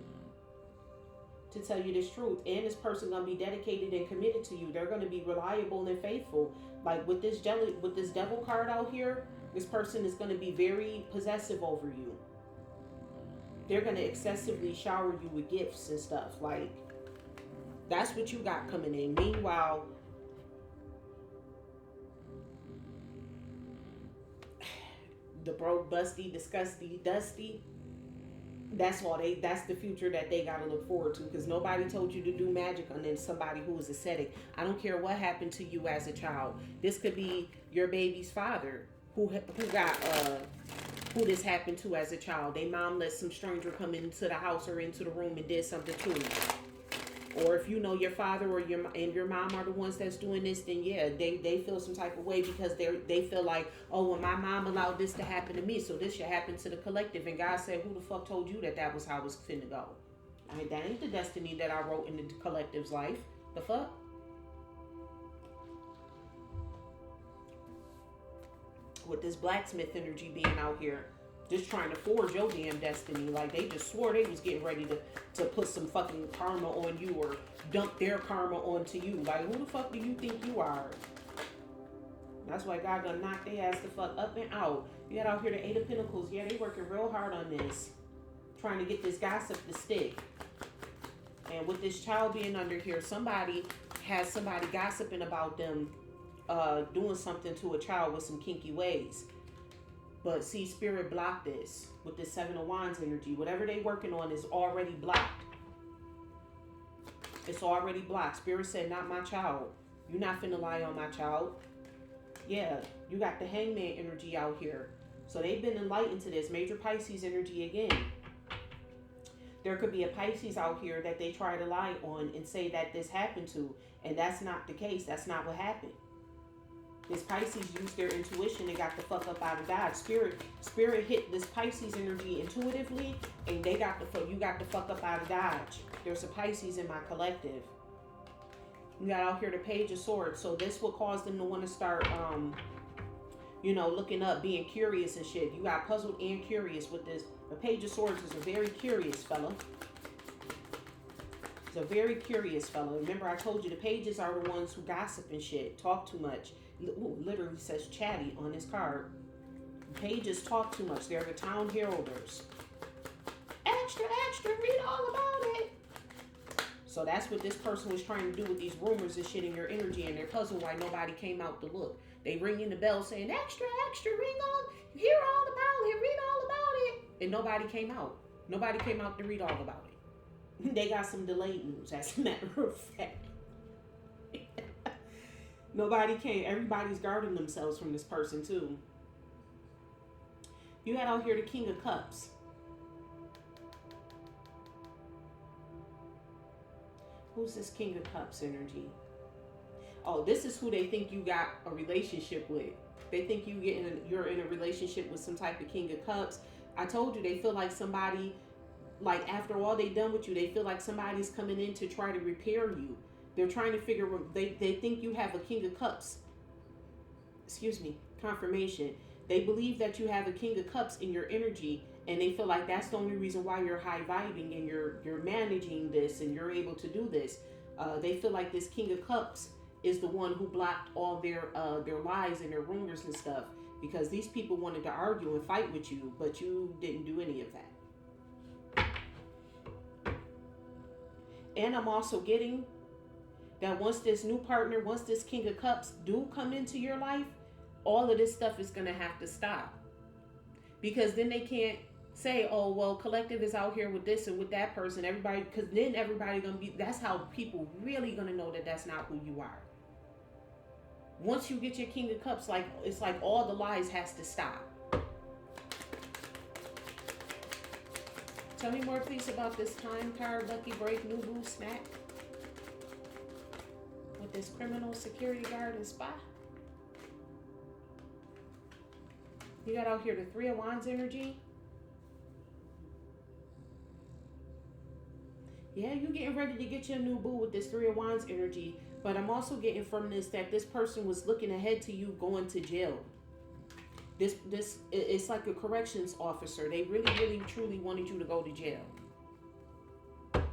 to tell you this truth. And this person gonna be dedicated and committed to you. They're gonna be reliable and faithful. Like with this devil card out here, this person is gonna be very possessive over you. They're gonna excessively shower you with gifts and stuff. Like, that's what you got coming in. Meanwhile, the broke, busty, disgusting, dusty, that's the future that they got to look forward to, because nobody told you to do magic on somebody who is ascetic. I don't care what happened to you as a child. This could be your baby's father who this happened to as a child. They mom let some stranger come into the house or into the room and did something to him. Or if you know your father or your mom are the ones that's doing this, then yeah, they feel some type of way because they feel like, oh, well, my mom allowed this to happen to me, so this should happen to the collective. And God said, who the fuck told you that was how it was finna go? I mean, that ain't the destiny that I wrote in the collective's life. The fuck? With this blacksmith energy being out here, just trying to forge your damn destiny. Like, they just swore they was getting ready to put some fucking karma on you or dump their karma onto you. Like, who the fuck do you think you are? That's why God gonna knock their ass the fuck up and out. You got out here the 8 of Pentacles. Yeah, they working real hard on this. Trying to get this gossip to stick. And with this child being under here, somebody has somebody gossiping about them doing something to a child with some kinky ways. But see, Spirit blocked this with this 7 of Wands energy. Whatever they working on is already blocked. It's already blocked. Spirit said, not my child. You're not finna lie on my child. Yeah, you got the Hangman energy out here. So they've been enlightened to this. Major Pisces energy again. There could be a Pisces out here that they try to lie on and say that this happened to. And that's not the case. That's not what happened. This Pisces used their intuition and got the fuck up out of Dodge. Spirit hit this Pisces energy intuitively, and you got the fuck up out of Dodge. There's a Pisces in my collective. You got out here the Page of Swords, so this will cause them to want to start, looking up, being curious and shit. You got puzzled and curious with this. The Page of Swords is a very curious fella. He's a very curious fella. Remember, I told you the pages are the ones who gossip and shit, talk too much. Literally says chatty on his card. Pages talk too much. They're the town heralders. Extra, extra, read all about it. So that's what this person was trying to do with these rumors and shit in your energy, and they're puzzled why nobody came out to look. They ring in the bell saying, extra, extra, ring on, hear all about it, read all about it. And nobody came out. Nobody came out to read all about it. They got some delayed news, as a matter of fact. Nobody came. Everybody's guarding themselves from this person too. You had out here the King of Cups. Who's this King of Cups energy? Oh, this is who they think you got a relationship with. They think you're in a relationship with some type of King of Cups. I told you, they feel like somebody, like after all they done with you, they feel like somebody's coming in to try to repair you. They're trying to figure, they think you have a King of Cups. Confirmation. They believe that you have a King of Cups in your energy, and they feel like that's the only reason why you're high vibing and you're managing this and you're able to do this. They feel like this King of Cups is the one who blocked all their lies and their rumors and stuff, because these people wanted to argue and fight with you, but you didn't do any of that. And I'm also getting that once this new partner, once this King of Cups do come into your life, all of this stuff is going to have to stop. Because then they can't say, oh, well, collective is out here with this and with that person, everybody, because then everybody going to be, that's how people really going to know that that's not who you are. Once you get your King of Cups, like, it's like all the lies has to stop. Tell me more, please, about this time card, lucky break, new boo, snack. With this criminal, security guard, and spy. You got out here the Three of Wands energy. Yeah, you getting ready to get your new boo with this Three of Wands energy. But I'm also getting from this that this person was looking ahead to you going to jail. This it's like a corrections officer. They really, really, truly wanted you to go to jail. And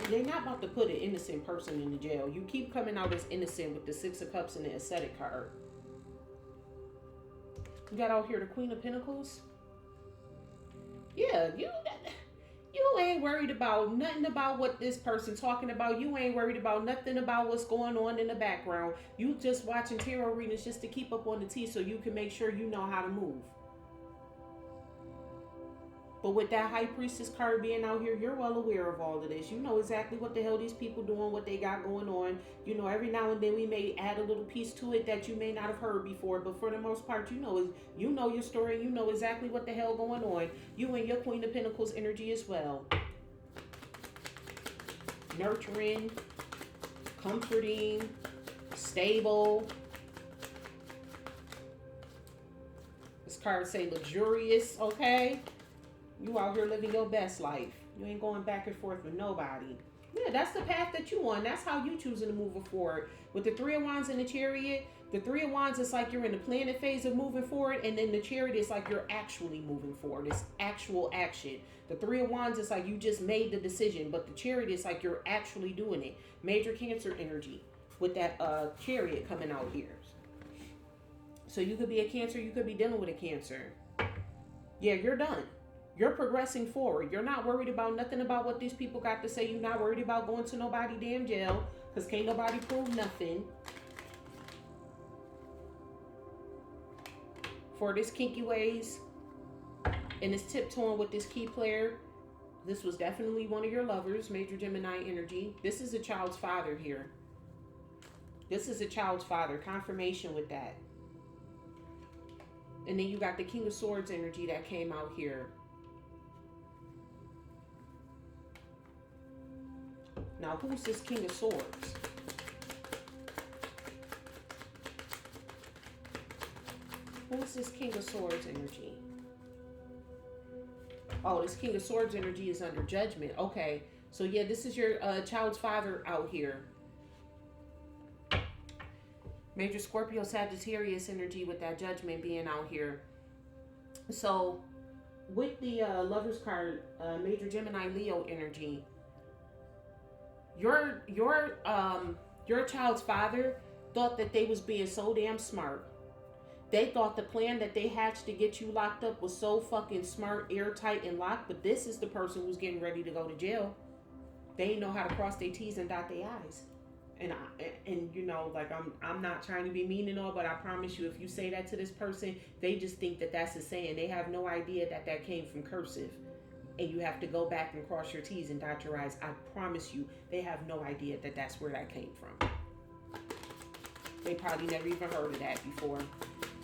they're not about to put an innocent person in the jail. You keep coming out as innocent with the Six of Cups and the Ascetic card. You got out here the Queen of Pentacles. Yeah, you ain't worried about nothing about what this person's talking about. You ain't worried about nothing about what's going on in the background. You just watching tarot readings just to keep up on the tea so you can make sure you know how to move. But with that High Priestess card being out here, you're well aware of all of this. You know exactly what the hell these people doing, what they got going on. You know, every now and then we may add a little piece to it that you may not have heard before. But for the most part, you know your story. You know exactly what the hell going on. You and your Queen of Pentacles energy as well. Nurturing, comforting, stable. This card say luxurious, okay? You out here living your best life. You ain't going back and forth with nobody. Yeah, that's the path that you on. That's how you choosing to move forward. With the Three of Wands and the Chariot, the Three of Wands is like you're in the planning phase of moving forward, and then the Chariot is like you're actually moving forward. It's actual action. The Three of Wands is like you just made the decision, but the Chariot is like you're actually doing it. Major Cancer energy with that Chariot coming out here. So you could be a Cancer, you could be dealing with a Cancer. Yeah, you're done. You're progressing forward. You're not worried about nothing about what these people got to say. You're not worried about going to nobody damn jail, because can't nobody prove nothing. For this kinky ways and this tiptoeing with this key player, this was definitely one of your lovers, Major Gemini energy. This is a child's father here. This is a child's father. Confirmation with that. And then you got the King of Swords energy that came out here. Now, who's this King of Swords? Who's this King of Swords energy? Oh, this King of Swords energy is under judgment. Okay. So, yeah, this is your child's father out here. Major Scorpio Sagittarius energy with that judgment being out here. So, with the Lover's card, Major Gemini Leo energy, your child's father thought that they was being so damn smart. They thought the plan that they hatched to get you locked up was so fucking smart, airtight, and locked. But this is the person who's getting ready to go to jail. They ain't know how to cross their T's and dot their I's. And you know, like I'm not trying to be mean and all, but I promise you, if you say that to this person, they just think that that's a saying. They have no idea that that came from cursive. And you have to go back and cross your T's and dot your I's. I promise you, they have no idea that that's where that came from. They probably never even heard of that before.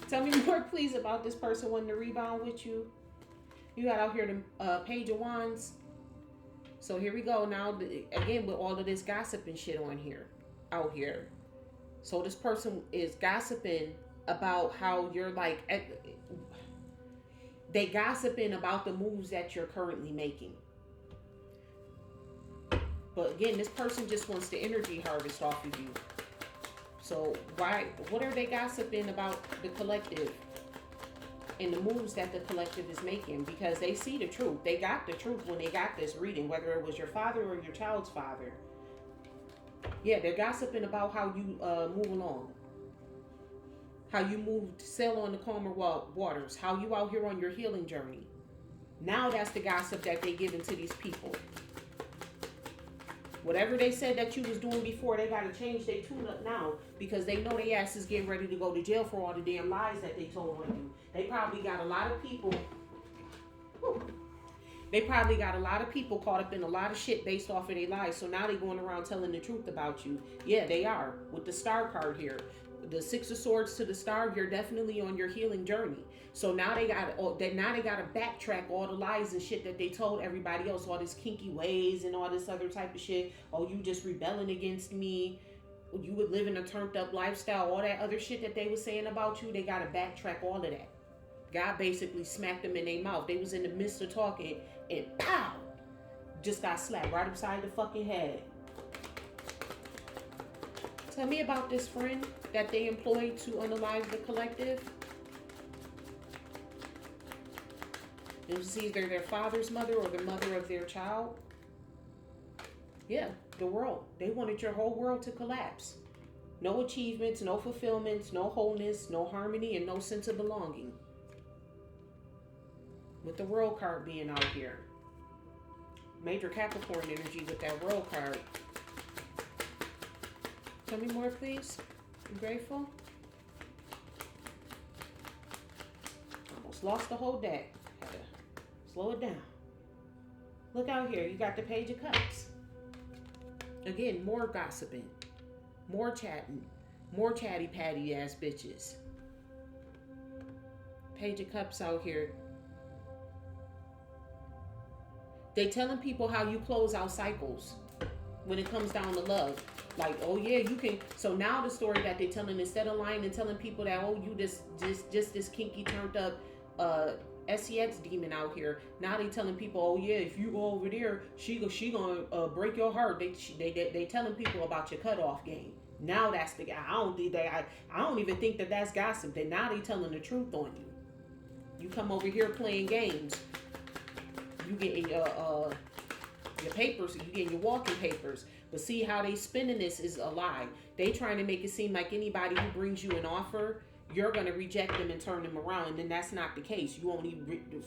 Tell me more, please, about this person wanting to rebound with you. You got out here the Page of Wands. So here we go. Now, again, with all of this gossip and shit on here, out here. So this person is gossiping about how you're like... They gossiping about the moves that you're currently making. But again, this person just wants the energy harvest off of you. So what are they gossiping about the collective and the moves that the collective is making? Because they see the truth. They got the truth when they got this reading, whether it was your father or your child's father. Yeah, they're gossiping about how you move along, how you moved, sail on the calmer waters, how you out here on your healing journey. Now that's the gossip that they giving to these people. Whatever they said that you was doing before, they got to change their tune up now because they know their ass is getting ready to go to jail for all the damn lies that they told on you. They probably got a lot of people. Whew, they probably got a lot of people caught up in a lot of shit based off of their lies. So now they going around telling the truth about you. Yeah, they are. With the star card here. The Six of Swords to the star, you're definitely on your healing journey. So now they got to backtrack all the lies and shit that they told everybody else, all this kinky ways and all this other type of shit. Oh, you just rebelling against me. You would live in a turned up lifestyle. All that other shit that they was saying about you, they got to backtrack all of that. God basically smacked them in their mouth. They was in the midst of talking and pow, just got slapped right upside the fucking head. Tell me about this friend that they employed to unalive the collective. It was either their father's mother or the mother of their child. Yeah, the world. They wanted your whole world to collapse. No achievements, no fulfillments, no wholeness, no harmony, and no sense of belonging. With the world card being out here. Major Capricorn energy with that world card. Tell me more, please. I'm grateful. Almost lost the whole deck. Had to slow it down. Look out here. You got the Page of Cups. Again, more gossiping. More chatting. More chatty patty ass bitches. Page of Cups out here. They telling people how you close out cycles when it comes down to love. Like, oh yeah, you can. So now the story that they're telling, instead of lying and telling people that, oh, you just this kinky turned up SEX demon out here. Now they telling people, oh yeah, if you go over there, she gonna break your heart. They telling people about your cutoff game. Now that's the guy. I don't even think that that's gossip. Now they telling the truth on you. You come over here playing games. You getting your papers, you getting your walking papers. But see how they spinning this is a lie. They trying to make it seem like anybody who brings you an offer, you're going to reject them and turn them around. And then that's not the case. You only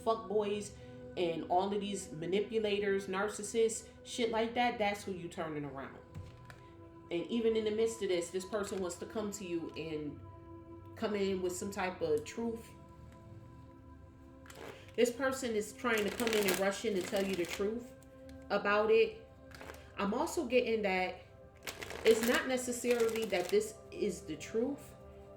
fuck boys and all of these manipulators, narcissists, shit like that. That's who you turning around. And even in the midst of this person wants to come to you and come in with some type of truth. This person is trying to come in and rush in and tell you the truth about it. I'm also getting that it's not necessarily that this is the truth.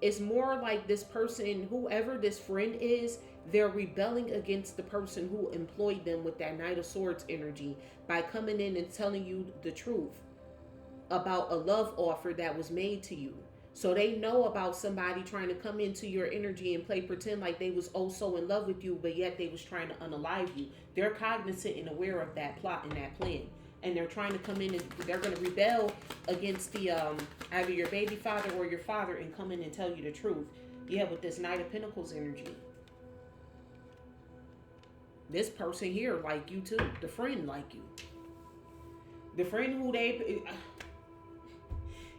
It's more like this person, whoever this friend is, they're rebelling against the person who employed them with that Knight of Swords energy by coming in and telling you the truth about a love offer that was made to you. So they know about somebody trying to come into your energy and play pretend like they was oh so in love with you, but yet they was trying to unalive you. They're cognizant and aware of that plot and that plan. And they're trying to come in and they're going to rebel against the either your baby father or your father and come in and tell you the truth. Yeah, with this Knight of Pentacles energy. This person here like you too. The friend like you. The friend who they...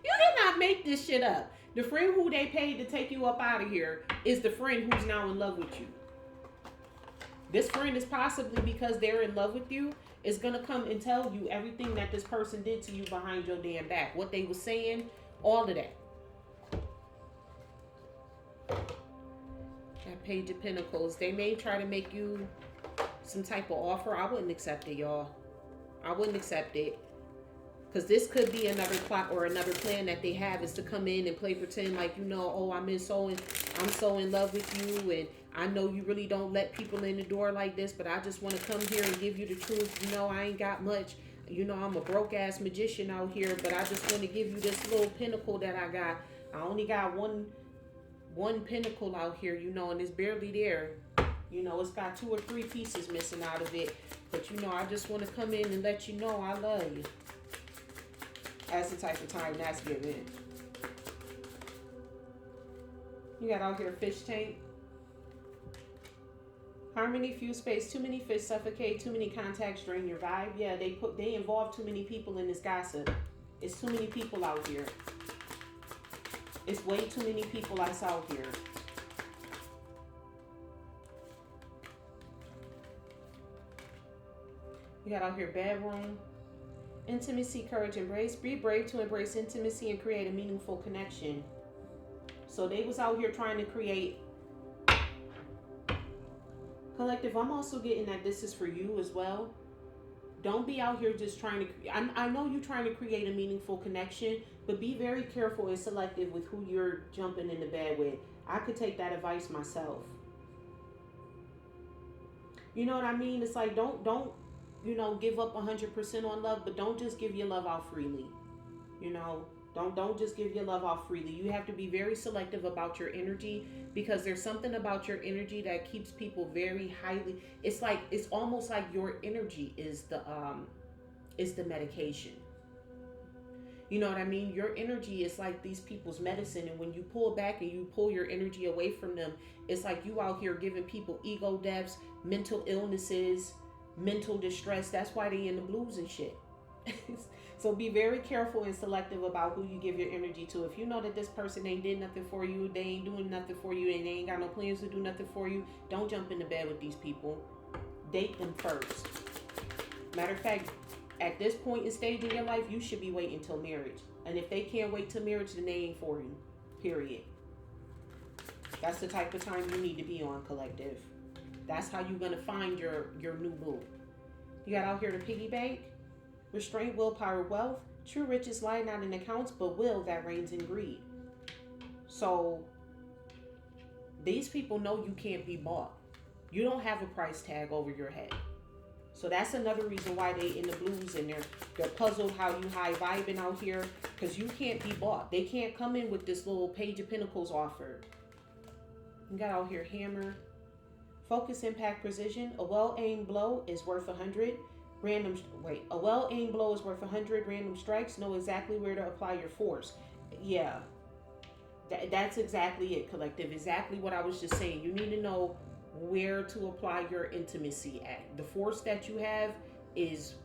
You did not make this shit up. The friend who they paid to take you up out of here is the friend who's now in love with you. This friend is possibly, because they're in love with you, is going to come and tell you everything that this person did to you behind your damn back. What they were saying, all of that. That Page of Pentacles. They may try to make you some type of offer. I wouldn't accept it, y'all. I wouldn't accept it. Because this could be another plot or another plan that they have, is to come in and play pretend like, you know, oh, I'm so in love with you, and I know you really don't let people in the door like this, but I just want to come here and give you the truth. You know, I ain't got much. You know, I'm a broke ass magician out here, but I just want to give you this little pinnacle that I got. I only got one pinnacle out here, you know, and it's barely there. You know, it's got 2 or 3 pieces missing out of it. But, you know, I just want to come in and let you know I love you. That's the type of time that's given. You got out here fish tank. Harmony, few space, too many fish suffocate, too many contacts drain your vibe. Yeah, they involve too many people in this gossip. It's too many people out here. It's way too many people that's out here. You got out here bedroom. Intimacy, courage, embrace. Be brave to embrace intimacy and create a meaningful connection. So they was out here trying to create. Collective, I'm also getting that this is for you as well. Don't be out here just trying to, I know you're trying to create a meaningful connection, but be very careful and selective with who you're jumping into bed with. I could take that advice myself. You know what I mean? It's like, don't, give up 100% on love, but don't just give your love out freely. Don't just give your love out freely. You have to be very selective about your energy, because there's something about your energy that keeps people very highly. It's almost like your energy is the medication. You know what I mean? Your energy is like these people's medicine, and when you pull back and you pull your energy away from them, it's like you out here giving people ego deaths, mental illnesses, mental distress. That's why they in the blues and shit. So be very careful and selective about who you give your energy to. If you know that this person ain't did nothing for you, they ain't doing nothing for you, and they ain't got no plans to do nothing for you, don't jump into bed with these people. Date them first. Matter of fact, at this point in stage in your life, you should be waiting till marriage. And if they can't wait till marriage, then they ain't for you. Period. That's the type of time you need to be on, collective. That's how you're gonna find your new boo. You got out here to piggy bank. Restraint, willpower, wealth. True riches lie not in accounts, but will that reigns in greed. So these people know you can't be bought. You don't have a price tag over your head. So that's another reason why they in the blues, and they're puzzled how you high vibing out here, because you can't be bought. They can't come in with this little Page of Pentacles offer. You got out here hammer. Focus, impact, precision. A well-aimed blow is worth 100. A well-aimed blow is worth 100 random strikes. Know exactly where to apply your force. Yeah. That's exactly it, collective. Exactly what I was just saying. You need to know where to apply your intimacy at. The force that you have is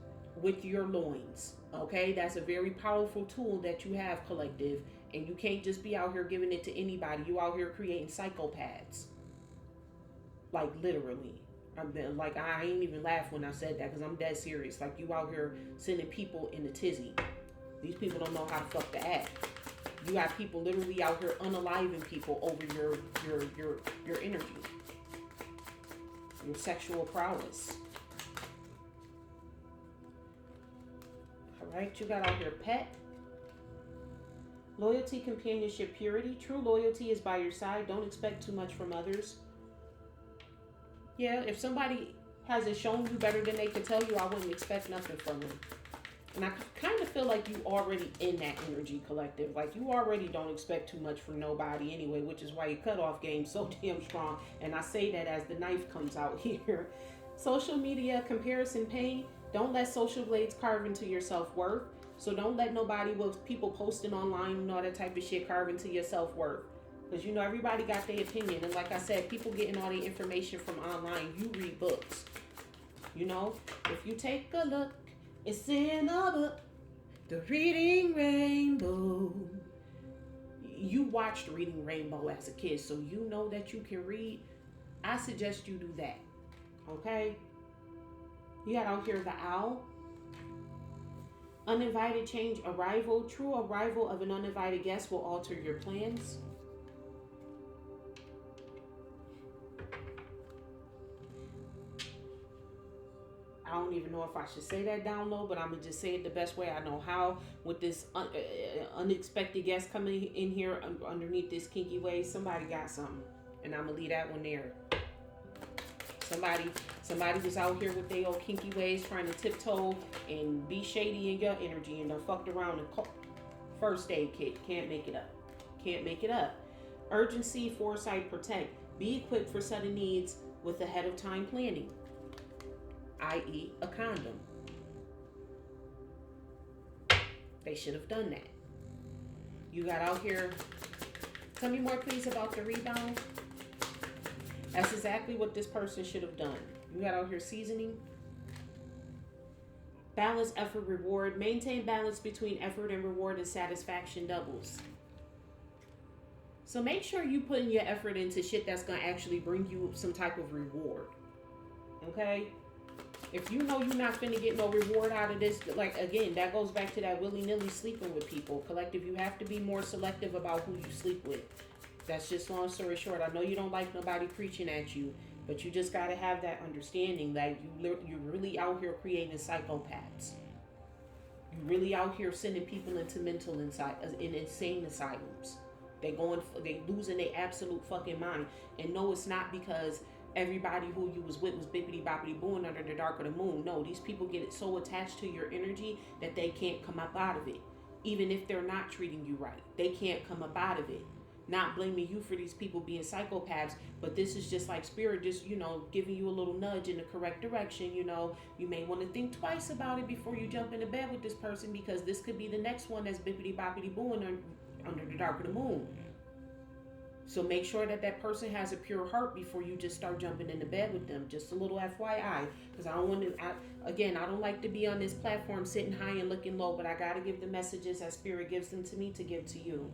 with your loins. Okay? That's a very powerful tool that you have, collective. And you can't just be out here giving it to anybody. You out here creating psychopaths. Like, literally. I ain't even laugh when I said that, because I'm dead serious. Like, you out here sending people in a tizzy. These people don't know how to fuck to act. You got people literally out here unaliving people over your energy, your sexual prowess. All right, you got out here pet. Loyalty, companionship, purity. True loyalty is by your side. Don't expect too much from others. Yeah, if somebody hasn't shown you better than they can tell you, I wouldn't expect nothing from them. And I kind of feel like you already in that energy, collective. Like, you already don't expect too much from nobody anyway, which is why your cutoff game's so damn strong. And I say that as the knife comes out here. Social media, comparison, pain. Don't let social blades carve into your self-worth. So don't let nobody with people posting online and all that type of shit carve into your self-worth. Because, everybody got their opinion. And like I said, people getting all the information from online. You read books. If you take a look, it's in a book. The Reading Rainbow. You watched Reading Rainbow as a kid, so you know that you can read. I suggest you do that. Okay? You got out here the owl. Uninvited change, arrival. True arrival of an uninvited guest will alter your plans. I don't even know if I should say that down low, but I'm going to just say it the best way I know how. With this unexpected guest coming in here underneath this kinky way, somebody got something. And I'm going to leave that one there. Somebody was out here with their old kinky ways trying to tiptoe and be shady in your energy, and they fucked around and first aid kit. Can't make it up. Can't make it up. Urgency, foresight, protect. Be equipped for sudden needs with ahead of time planning. I.e. a condom. They should have done that. You got out here. Tell me more, please, about the rebound. That's exactly what this person should have done. You got out here seasoning. Balance, effort, reward. Maintain balance between effort and reward, and satisfaction doubles. So make sure you putting your effort into shit that's going to actually bring you some type of reward. Okay? If you know you're not finna get no reward out of this, like, again, that goes back to that willy-nilly sleeping with people. Collective, you have to be more selective about who you sleep with. That's just long story short. I know you don't like nobody preaching at you, but you just got to have that understanding that you're really out here creating psychopaths. You're really out here sending people into insane asylums. They losing their absolute fucking mind. And no, it's not because everybody who you was with was bippity boppity booing under the dark of the moon. No, these people get so attached to your energy that they can't come up out of it. Even if they're not treating you right, they can't come up out of it. Not blaming you for these people being psychopaths, but this is just like spirit, just, giving you a little nudge in the correct direction. You may want to think twice about it before you jump into bed with this person, because this could be the next one that's bippity boppity booing under the dark of the moon. So make sure that person has a pure heart before you just start jumping into bed with them. Just a little FYI, because I don't like to be on this platform sitting high and looking low, but I got to give the messages as spirit gives them to me to give to you.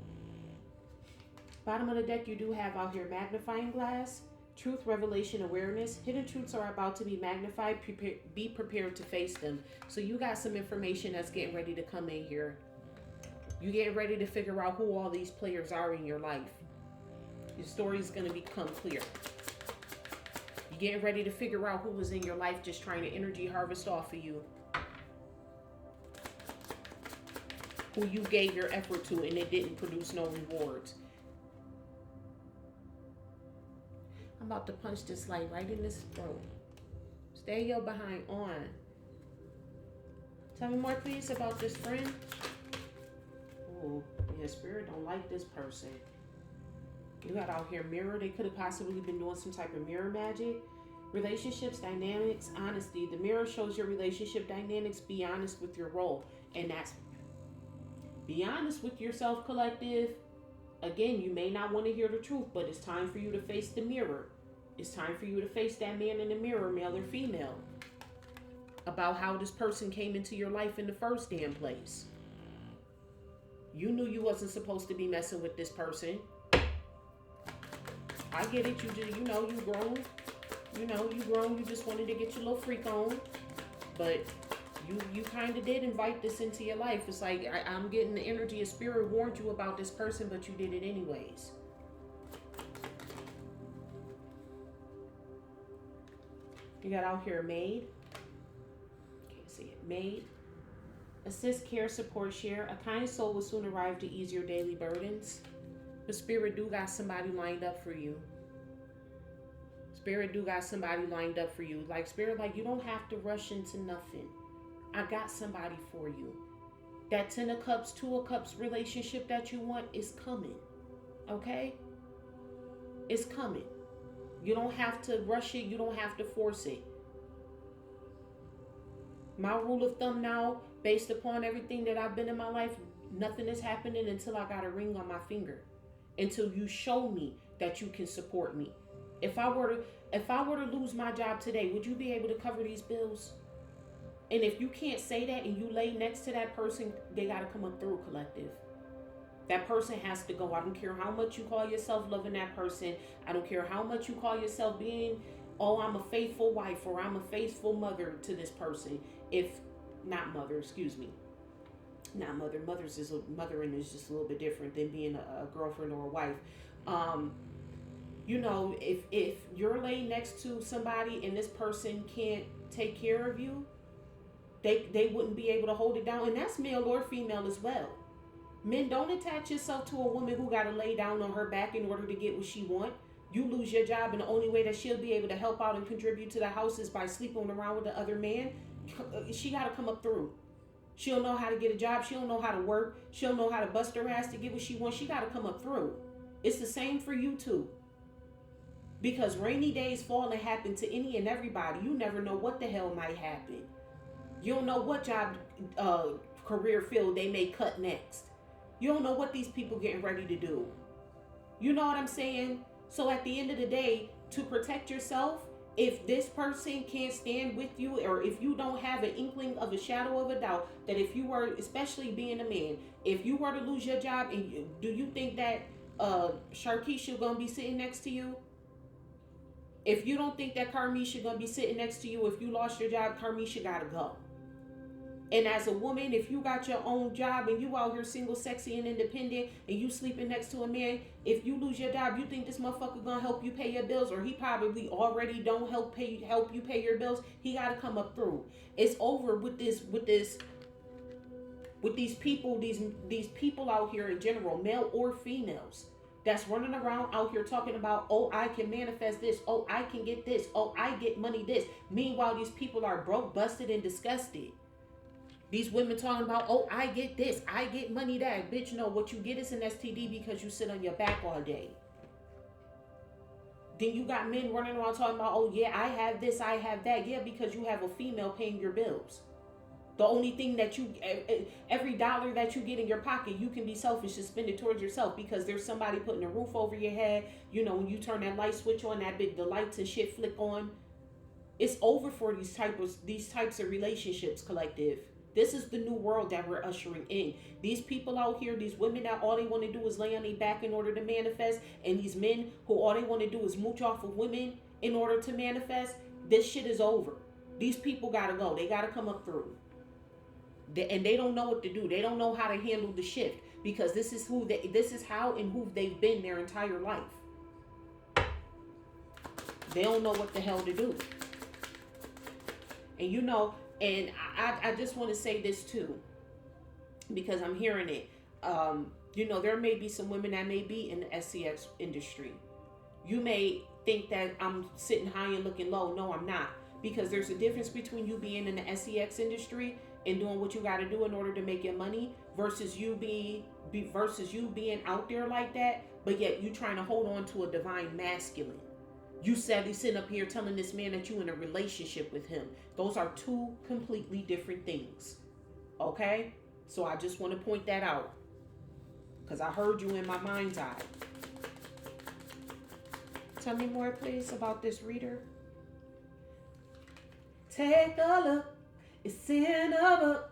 Bottom of the deck, you do have out here magnifying glass, truth, revelation, awareness. Hidden truths are about to be magnified. Be prepared to face them. So you got some information that's getting ready to come in here. You getting ready to figure out who all these players are in your life. Your story is going to become clear. You're getting ready to figure out who was in your life just trying to energy harvest off of you. Who you gave your effort to and it didn't produce no rewards. I'm about to punch this light right in this throat. Stay your behind on. Tell me more, please, about this friend. Oh, yeah, spirit don't like this person. You got out here mirror. They could have possibly been doing some type of mirror magic. Relationships, dynamics, honesty. The mirror shows your relationship dynamics. Be honest with your role. And that's, be honest with yourself, collective. Again, you may not want to hear the truth, but it's time for you to face the mirror. It's time for you to face that man in the mirror, male or female, about how this person came into your life in the first damn place. You knew you wasn't supposed to be messing with this person. I get it. You grown. You grown. You just wanted to get your little freak on. But you kind of did invite this into your life. It's like, I'm getting the energy of spirit warned you about this person, but you did it anyways. You got out here maid. Can't see it. Maid. Assist, care, support, share. A kind soul will soon arrive to ease your daily burdens. But spirit do got somebody lined up for you. Spirit do got somebody lined up for you. Like, spirit, like, you don't have to rush into nothing. I got somebody for you. That 10 of Cups, 2 of Cups relationship that you want is coming. Okay? It's coming. You don't have to rush it. You don't have to force it. My rule of thumb now, based upon everything that I've been in my life, nothing is happening until I got a ring on my finger. Until you show me that you can support me. If I were to lose my job today, would you be able to cover these bills? And if you can't say that and you lay next to that person, they got to come up through, collective. That person has to go. I don't care how much you call yourself loving that person. I don't care how much you call yourself being, oh, I'm a faithful wife or I'm a faithful mother to this person. Not mother, mothering is just a little bit different than being a girlfriend or a wife. If you're laying next to somebody and this person can't take care of you, they wouldn't be able to hold it down. And that's male or female as well. Men, don't attach yourself to a woman who got to lay down on her back in order to get what she want. You lose your job, and the only way that she'll be able to help out and contribute to the house is by sleeping around with the other man. She got to come up through. She'll know how to get a job. She'll know how to work. She'll know how to bust her ass to get what she wants. She got to come up through. It's the same for you too. Because rainy days fall and happen to any and everybody. You never know what the hell might happen. You don't know what job, career field they may cut next. You don't know what these people getting ready to do. You know what I'm saying? So at the end of the day, to protect yourself if this person can't stand with you, or if you don't have an inkling of a shadow of a doubt that if you were, especially being a man, if you were to lose your job, and do you think that Sharkeisha gonna be sitting next to you? If you don't think that Carmisha gonna be sitting next to you if you lost your job, Carmisha gotta go. And as a woman, if you got your own job and you out here single, sexy, and independent, and you sleeping next to a man, if you lose your job, you think this motherfucker gonna help you pay your bills, or he probably already don't help you pay your bills. He gotta come up through. It's over with these people, these people out here in general, male or females, that's running around out here talking about, oh, I can manifest this, oh, I can get this, oh, I get money this. Meanwhile, these people are broke, busted, and disgusted. These women talking about, oh, I get this, I get money that. Bitch, no, what you get is an STD because you sit on your back all day. Then you got men running around talking about, oh, yeah, I have this, I have that. Yeah, because you have a female paying your bills. The only thing that every dollar that you get in your pocket, you can be selfish and spend it towards yourself because there's somebody putting a roof over your head. You know, when you turn that light switch on, the lights and shit flick on. It's over for these types of relationships, collective. This is the new world that we're ushering in. These people out here, these women that all they want to do is lay on their back in order to manifest, and these men who all they want to do is mooch off of women in order to manifest, this shit is over. These people got to go. They got to come up through. And they don't know what to do. They don't know how to handle the shift because this is how and who they've been their entire life. They don't know what the hell to do. And you know, and I just want to say this too, because I'm hearing it. You know, there may be some women that may be in the SCX industry. You may think that I'm sitting high and looking low. No, I'm not. Because there's a difference between you being in the SCX industry and doing what you got to do in order to make your money versus you being out there like that, but yet you trying to hold on to a divine masculine. You sadly sitting up here telling this man that you in a relationship with him. Those are two completely different things. Okay? So I just want to point that out. Because I heard you in my mind's eye. Tell me more, please, about this reader. Take a look. It's in a book.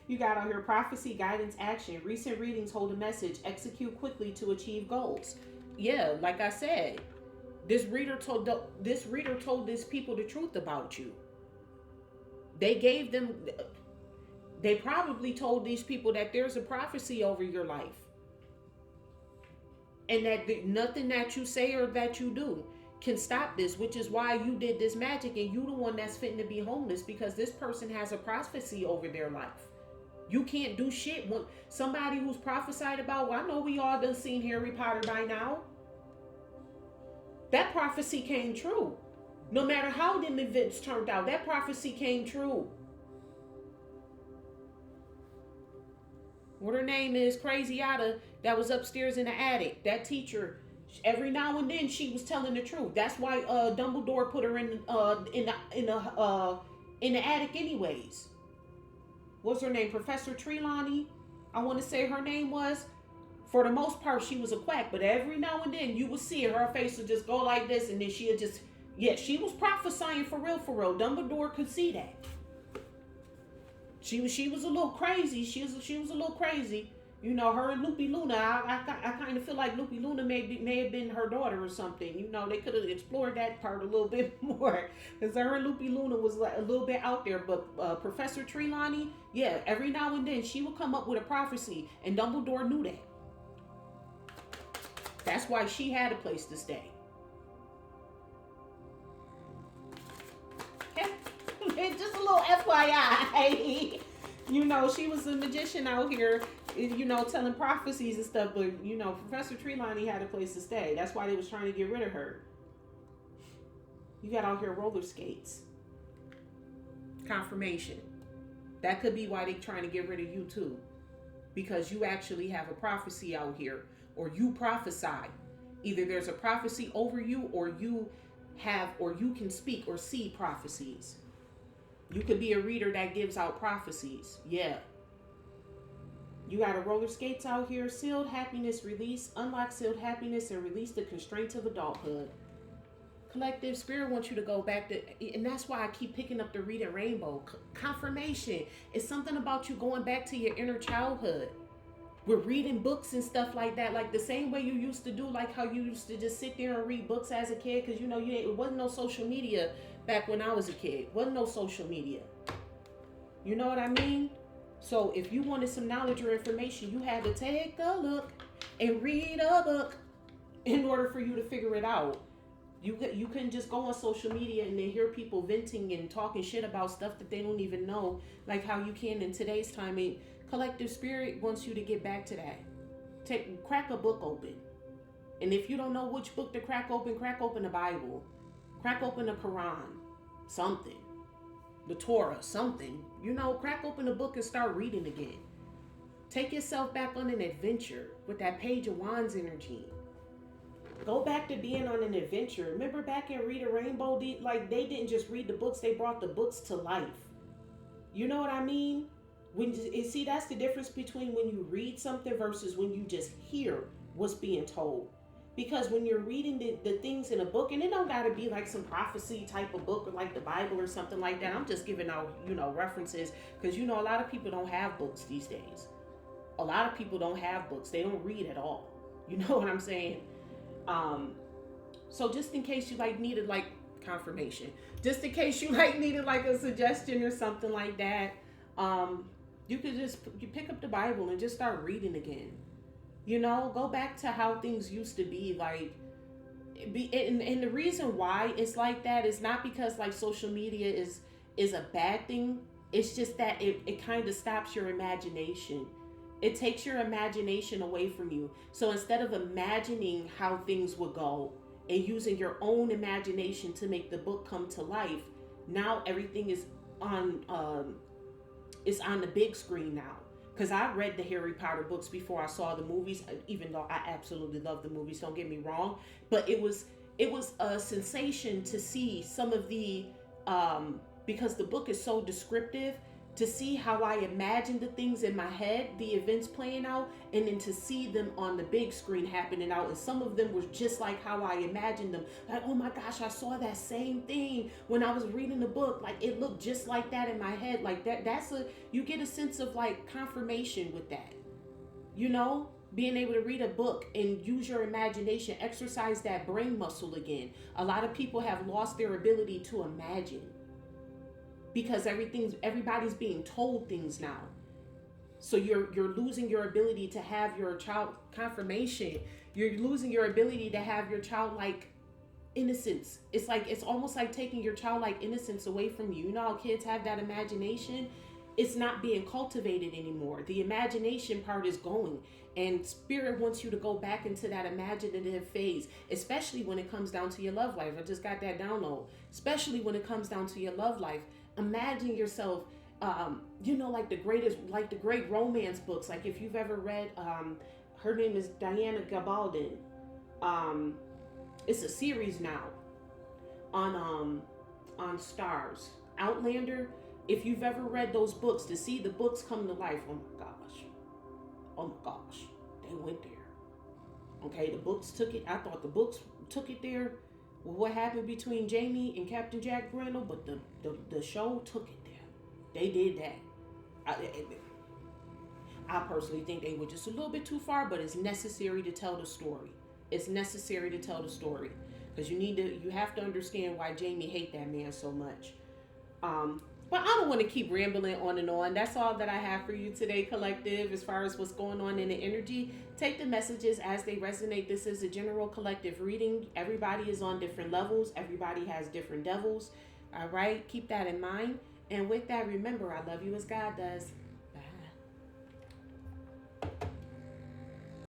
You got out here prophecy, guidance, action. Recent readings hold a message. Execute quickly to achieve goals. Yeah, like I said, this reader told these people the truth about you. They probably told these people that there's a prophecy over your life. And that nothing that you say or that you do can stop this, which is why you did this magic and you the one that's fitting to be homeless, because this person has a prophecy over their life. You can't do shit when somebody who's prophesied about, well, I know we all done seen Harry Potter by now. That prophecy came true. No matter how them events turned out, that prophecy came true. What her name is, Crazy Otta, that was upstairs in the attic. That teacher, every now and then she was telling the truth. That's why Dumbledore put her in the attic anyways. What's her name? Professor Trelawney, I want to say her name was. For the most part, she was a quack, but every now and then you would see her face would just go like this, and then she would just, yeah, she was prophesying for real, for real. Dumbledore could see that. She was a little crazy. She was a little crazy. You know, her and Loopy Luna, I kind of feel like Loopy Luna may have been her daughter or something. You know, they could have explored that part a little bit more. Because her and Loopy Luna was like a little bit out there. But Professor Trelawney, yeah, every now and then she would come up with a prophecy. And Dumbledore knew that. That's why she had a place to stay. Just a little FYI. You know, she was a magician out here, you know, telling prophecies and stuff. But, you know, Professor Trelawney had a place to stay. That's why they was trying to get rid of her. You got out here roller skates. Confirmation. That could be why they trying to get rid of you too. Because you actually have a prophecy out here. Or you prophesy. Either there's a prophecy over you, or you can speak or see prophecies. You could be a reader that gives out prophecies. Yeah. You got a roller skates out here. Sealed happiness release. Unlock sealed happiness and release the constraints of adulthood. Collective spirit wants you to go back to, and that's why I keep picking up the Reading Rainbow. Confirmation. It's something about you going back to your inner childhood. We're reading books and stuff like that, like the same way you used to do, like how you used to just sit there and read books as a kid, because it wasn't no social media back when I was a kid. Wasn't no social media. You know what I mean? So if you wanted some knowledge or information, you had to take a look and read a book in order for you to figure it out. You couldn't just go on social media and then hear people venting and talking shit about stuff that they don't even know, like how you can in today's time. And collective spirit wants you to get back to that. Crack a book open. And if you don't know which book to crack open the Bible. Crack open the Quran. Something. The Torah. Something. Crack open a book and start reading again. Take yourself back on an adventure with that Page of Wands energy. Go back to being on an adventure. Remember back in Read a Rainbow, they didn't just read the books, they brought the books to life. You know what I mean? See, that's the difference between when you read something versus when you just hear what's being told. Because when you're reading the things in a book, and it don't gotta be like some prophecy type of book or like the Bible or something like that. I'm just giving out, references, because a lot of people don't have books these days. A lot of people don't have books. They don't read at all. You know what I'm saying? So just in case you needed confirmation, just in case you needed a suggestion or something like that, you could you pick up the Bible and just start reading again. Go back to how things used to be. And the reason why it's like that is not because social media is a bad thing. It's just that it kind of stops your imagination. It takes your imagination away from you. So instead of imagining how things would go and using your own imagination to make the book come to life, now everything is on the big screen now. Because I read the Harry Potter books before I saw the movies, even though I absolutely love the movies, don't get me wrong. But it was a sensation to see some of the, because the book is so descriptive, to see how I imagined the things in my head, the events playing out, and then to see them on the big screen happening out. And some of them were just like how I imagined them. Like, oh my gosh, I saw that same thing when I was reading the book. Like, it looked just like that in my head. Like you get a sense of confirmation with that. Being able to read a book and use your imagination, exercise that brain muscle again. A lot of people have lost their ability to imagine, because everybody's being told things now. So you're losing your ability to have your child confirmation. You're losing your ability to have your childlike innocence. It's almost like taking your childlike innocence away from you. How kids have that imagination? It's not being cultivated anymore. The imagination part is going, and spirit wants you to go back into that imaginative phase, especially when it comes down to your love life. I just got that download. Especially when it comes down to your love life. Imagine yourself, the great romance books. Like if you've ever read, her name is Diana Gabaldon. It's a series now on Stars. Outlander. If you've ever read those books, to see the books come to life, oh my gosh, they went there. Okay, the books took it. I thought the books took it there. What happened between Jamie and Captain Jack Brindle, but the show took it there. They did that. I personally think they were just a little bit too far, but it's necessary to tell the story. It's necessary to tell the story, because you have to understand why Jamie hate that man so much. But I don't want to keep rambling on and on. That's all that I have for you today, collective, as far as what's going on in the energy. Take the messages as they resonate. This is a general collective reading. Everybody is on different levels. Everybody has different devils. All right? Keep that in mind. And with that, remember, I love you as God does.